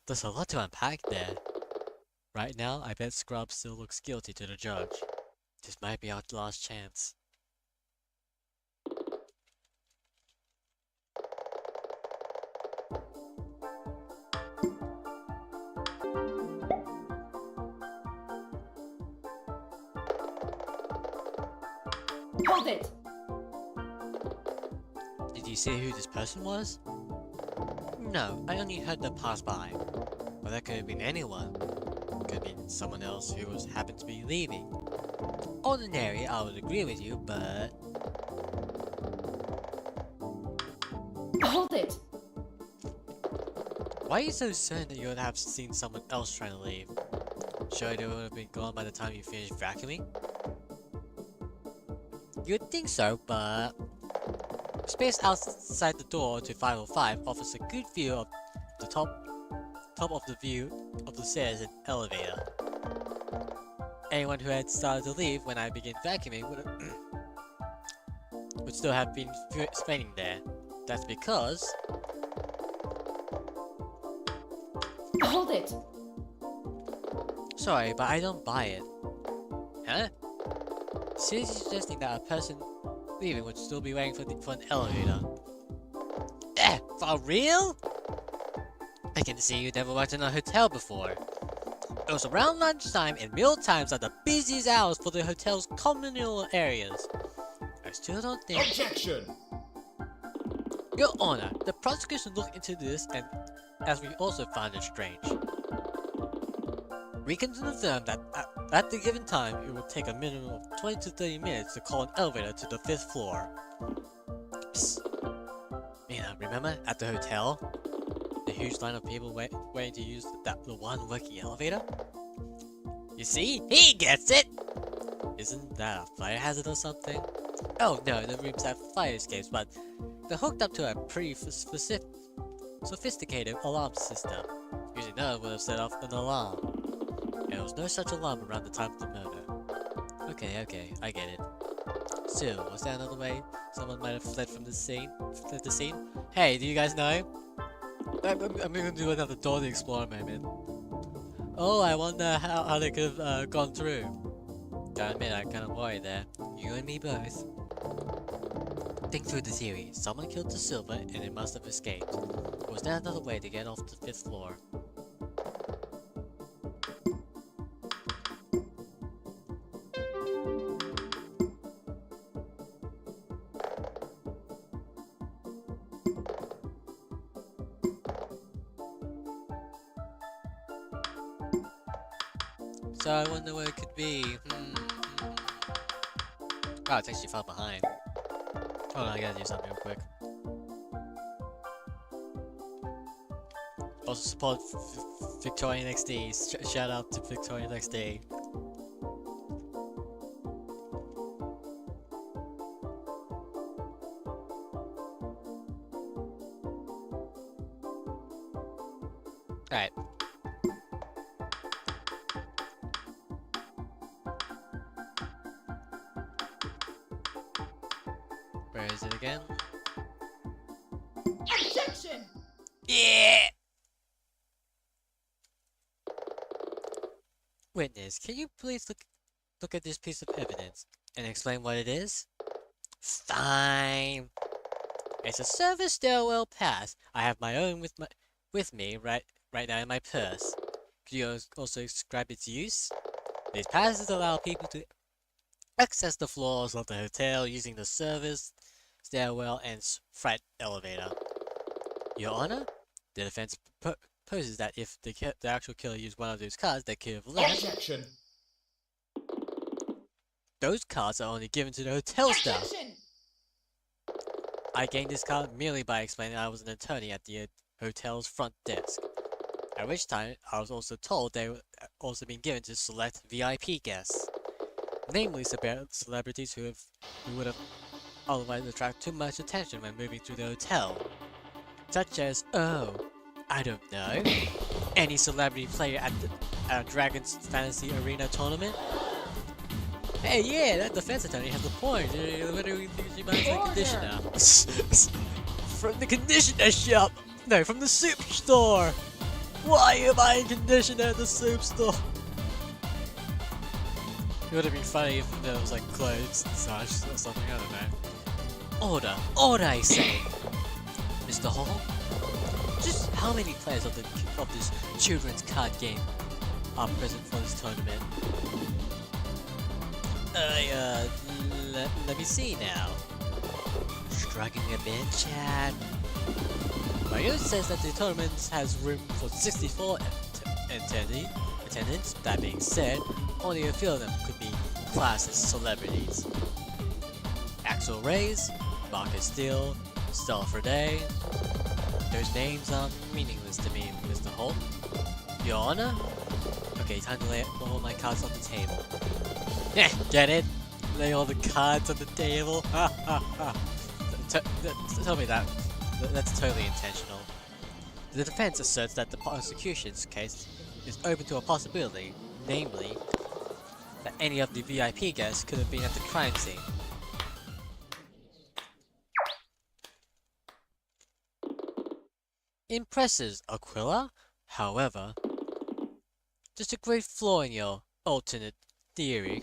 There's a lot to unpack there. Right now, I bet Scrub still looks guilty to the judge. This might be our last chance. Hold it! Did you see who this person was? No, I only heard them pass by. Well, that could have been anyone. Could have been someone else who happened to be leaving. Ordinary, I would agree with you, but... Hold it! Why are you so certain that you would have seen someone else trying to leave? Sure they would have been gone by the time you finished vacuuming? You'd think so, but... Space outside the door to 505 offers a good view of the top of the view of the stairs and elevator. Anyone who had started to leave when I began vacuuming would still have been standing there. That's because... Hold it! Sorry, but I don't buy it. Huh? Seriously suggesting that a person leaving would still be waiting for an elevator. For real? I can see you never worked in a hotel before. It was around lunchtime and meal times are the busiest hours for the hotel's communal areas. I still don't think... Objection! Your Honor, the prosecution looked into this and as we also found it strange. We can confirm that at the given time, it would take a minimum of 20 to 30 minutes to call an elevator to the 5th floor. Psst. Remember at the hotel? The huge line of people waiting to use the one working elevator? You see? He gets it! Isn't that a fire hazard or something? Oh no, the rooms have fire escapes, but they're hooked up to a pretty sophisticated alarm system. Using those would have set off an alarm. And there was no such alarm around the time of the murder. Okay, I get it. Still, was there another way someone might have fled from the scene? Hey, do you guys know? I'm gonna do another Dora the Explorer moment. Oh, I wonder how they could have gone through. Gotta admit, I'm kinda worried there. You and me both. Think through the theory. Someone killed the silver and it must have escaped. Was there another way to get off the 5th floor? So I wonder where it could be. Oh, it's actually far behind. Hold on, I gotta do something real quick. Also support Victorian XD. Shout out to Victorian XD. Alright. Where is it again? Objection! Yeah! witness, can you please look at this piece of evidence and explain what it is? Fine. It's a service stairwell pass. I have my own with me right now in my purse. Could you also describe its use? These passes allow people to access the floors of the hotel using the service stairwell and freight elevator. Your Honor, the defense poses that if the actual killer used one of those cards, they could have left. Objection. Those cards are only given to the hotel staff. Objection! I gained this card merely by explaining I was an attorney at the hotel's front desk. At which time, I was also told they were also being given to select VIP guests. Namely, celebrities who would have otherwise attracted too much attention when moving through the hotel. Such as, oh, I don't know, any celebrity player at the Dragon's Fantasy Arena tournament? Hey, yeah, that defense attorney has a point. What do we think she buys a conditioner? From the conditioner shop! No, from the soup store! Why are you buying conditioner at the soup store? It would have been funny if there was like clothes and such or something, I don't know. Order I say! Mr. Hall? Just how many players of this children's card game are present for this tournament? Let me see now. Struggling a bit, Chad. My note says that the tournament has room for 64 attendants. That being said, only a few of them could be classed as celebrities. Axel Reyes, Marcus Steele, Stella Friday. Those names are meaningless to me, Mr. Holt. Your Honor? Okay, time to lay all my cards on the table. Yeah, get it? Lay all the cards on the table? Ha ha ha. Tell me that. That's totally intentional. The defense asserts that the prosecution's case is open to a possibility, namely, that any of the VIP guests could have been at the crime scene. Impresses, Aquila. However, just a great flaw in your alternate theory.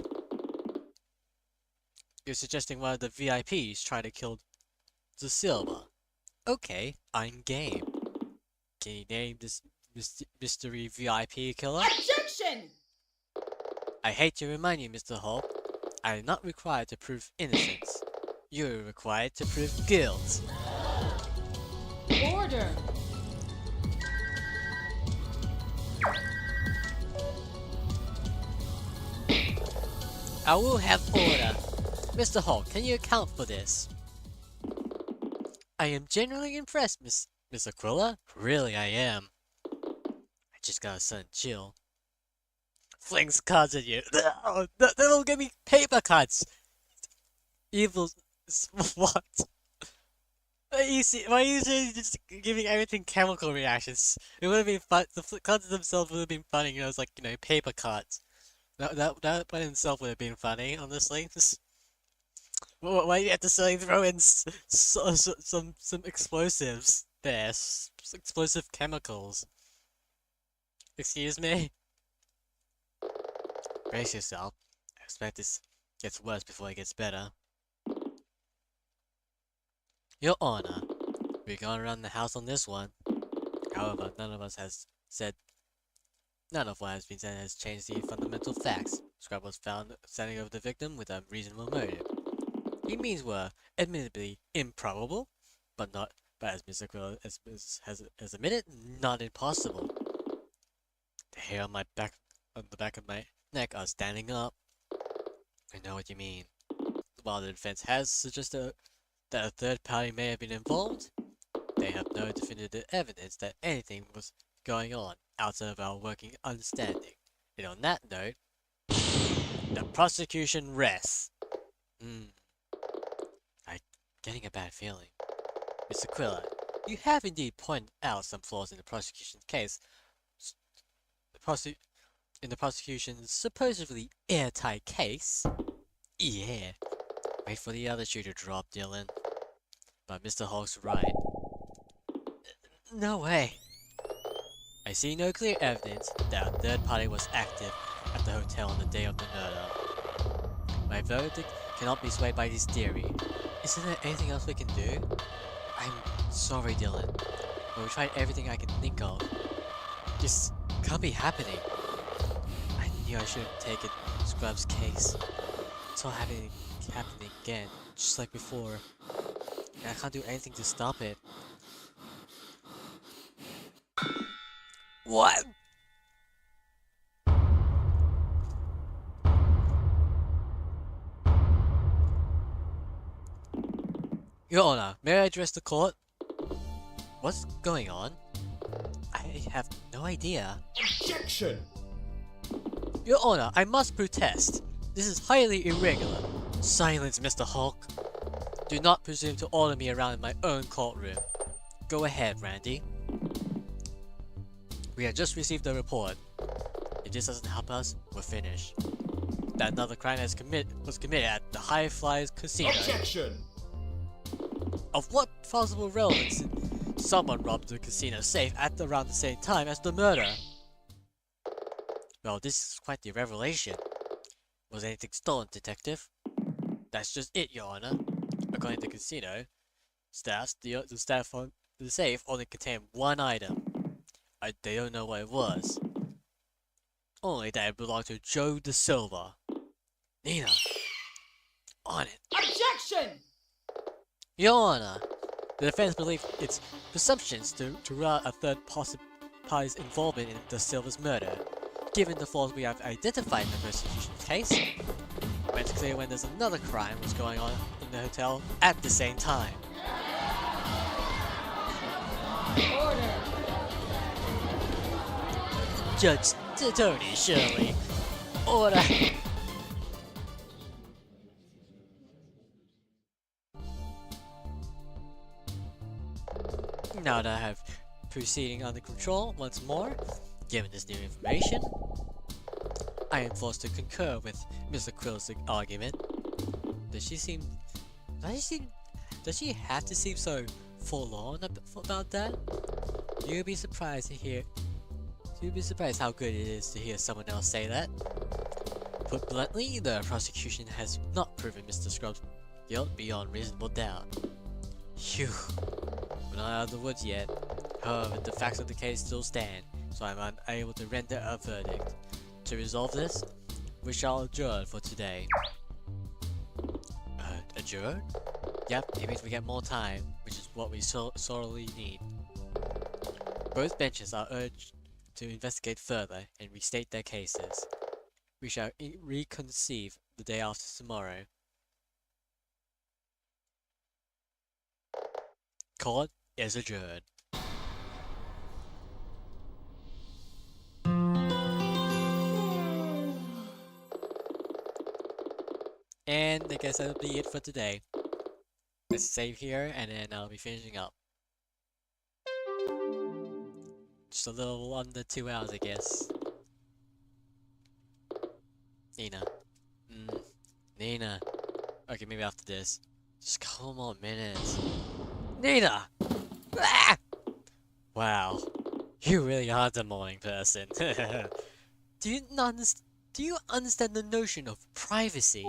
You're suggesting one of the VIPs tried to kill the Silva. Okay, I'm game. Can you name this mystery VIP killer? Objection! I hate to remind you, Mr. Hall, I am not required to prove innocence. You're required to prove guilt. Order! I will have order. Mr. Hall, can you account for this? I am genuinely impressed, Miss Aquila. Really, I am. I just got a sudden chill. Flings cards at you. That'll give me paper cuts. Evil. What? Why are you just giving everything chemical reactions? It would have been fun. The cards themselves would have been funny. You know, it's like, you know, paper cuts. That by itself would have been funny, honestly. Why do you have to suddenly throw in some explosives there? Explosive chemicals. Excuse me? Brace yourself. I expect this gets worse before it gets better. Your Honor, we're going around the house on this one. However, none of what has been said has changed the fundamental facts. Scrub was found standing over the victim with a reasonable motive. He means were admittedly improbable, but as Miss Aquila has admitted, not impossible. The hair on the back of my neck are standing up. I know what you mean. While the defense has suggested that a third party may have been involved, they have no definitive evidence that anything was going on outside of our working understanding. And on that note, the prosecution rests. I'm getting a bad feeling. Miss Aquila, you have indeed pointed out some flaws in the prosecution's case. In the prosecution's supposedly airtight case. Yeah. Wait for the other shoe to drop, Dylan. But Mr. Hawk's right. No way. I see no clear evidence that a third party was active at the hotel on the day of the murder. My verdict cannot be swayed by this theory. Isn't there anything else we can do? I'm sorry, Dylan, but we tried everything I can think of. This can't be happening. I knew I should have taken Scrub's case. It's all happening again, just like before. And I can't do anything to stop it. What? Your Honor, may I address the court? What's going on? I have no idea. Objection! Your Honor, I must protest. This is highly irregular. Silence, Mr. Hulk. Do not presume to order me around in my own courtroom. Go ahead, Randy. We have just received a report. If this doesn't help us, we're finished. That another crime was committed at the High Flyers Casino. Objection! Of what possible relevance? Someone robbed the casino safe at around the same time as the murder. Well, this is quite the revelation. Was anything stolen, Detective? That's just it, Your Honor. According to the casino staff, the staff on the safe only contained one item. They don't know what it was. Only that it belonged to Joe De Silva. Nina, on it. Objection! Your Honor, the defense believes its presumptions to rule out a third party's involvement in De Silva's murder. Given the flaws we have identified in the prosecution case, it's clear when there's another crime was going on in the hotel at the same time. Order! Judge Tony Shirley, order! Now that I have proceeding under control once more, given this new information, I am forced to concur with Mr. Quill's argument. Does she have to seem so forlorn about that? You'll be surprised how good it is to hear someone else say that. Put bluntly, the prosecution has not proven Mr. Scrub's guilt beyond reasonable doubt. Phew. We're not out of the woods yet. However, the facts of the case still stand, so I'm unable to render a verdict. To resolve this, we shall adjourn for today. Adjourn? Yep, it means we get more time, which is what we sorely need. Both benches are urged to investigate further and restate their cases. We shall reconceive the day after tomorrow. Court is adjourned. And I guess that'll be it for today. Let's save here and then I'll be finishing up. Just a little under 2 hours, I guess. Nina. Nina. Okay, maybe after this. Just a couple more minutes. Nina! Ah! Wow. You really are the morning person. Do you understand the notion of privacy?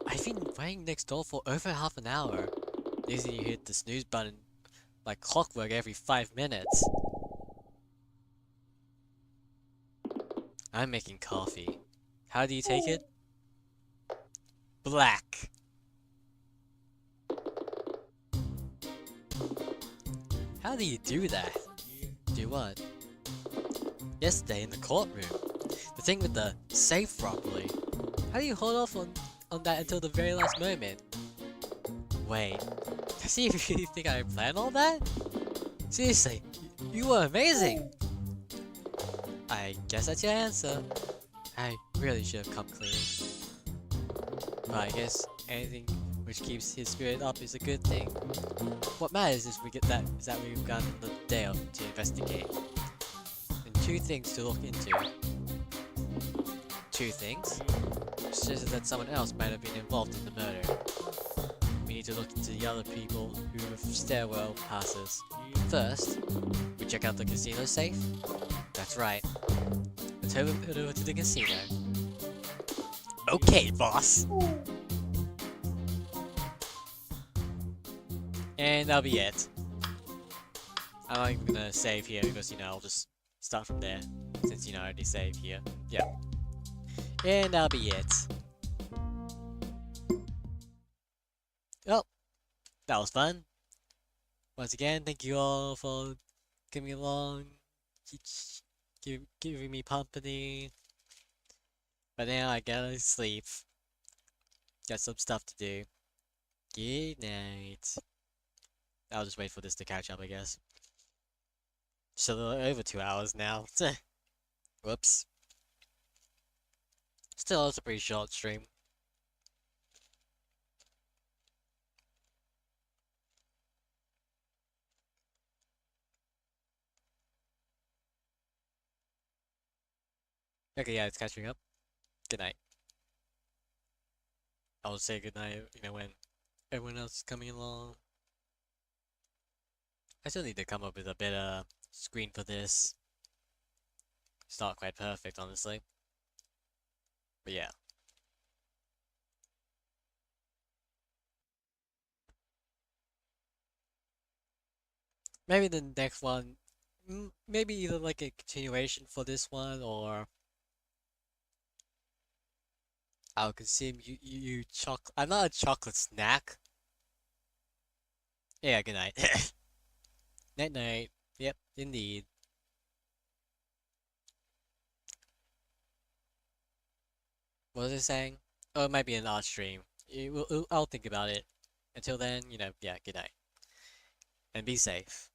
I've been waiting next door for over half an hour. Usually you hit the snooze button like clockwork every 5 minutes. I'm making coffee. How do you take it? Black. How do you do that? Do what? Yesterday in the courtroom. The thing with the safe robbery. How do you hold off on that until the very last moment? Wait, does he really think I planned all that? Seriously, you were amazing! I guess that's your answer. I really should have come clean. But I guess anything which keeps his spirit up is a good thing. What matters is that we've got another day to investigate. And 2 things to look into. 2 things? Suggested that someone else might have been involved in the murder. We need to look into the other people who have stairwell passes. First, we check out the casino safe. That's right. The let's head over to the casino. Okay, boss. And that'll be it. I'm not even gonna save here because, you know, I'll just start from there. Since, you know, I already saved here. Yeah. And that'll be it. Well, that was fun. Once again, thank you all for coming along, giving me company. But now I gotta sleep. Got some stuff to do. Good night. I'll just wait for this to catch up, I guess. Just a little over 2 hours now. Whoops. Still, it's a pretty short stream. Okay, yeah, it's catching up. Good night. I'll say good night, you know, when everyone else is coming along. I still need to come up with a better screen for this. It's not quite perfect, honestly. But yeah. Maybe the next one, maybe either like a continuation for this one, or I'll consume you chocolate. I'm not a chocolate snack. Yeah, good night. Night night. Yep, indeed. What was I saying? Oh, it might be an odd stream. I'll think about it. Until then, you know, yeah, good night. And be safe.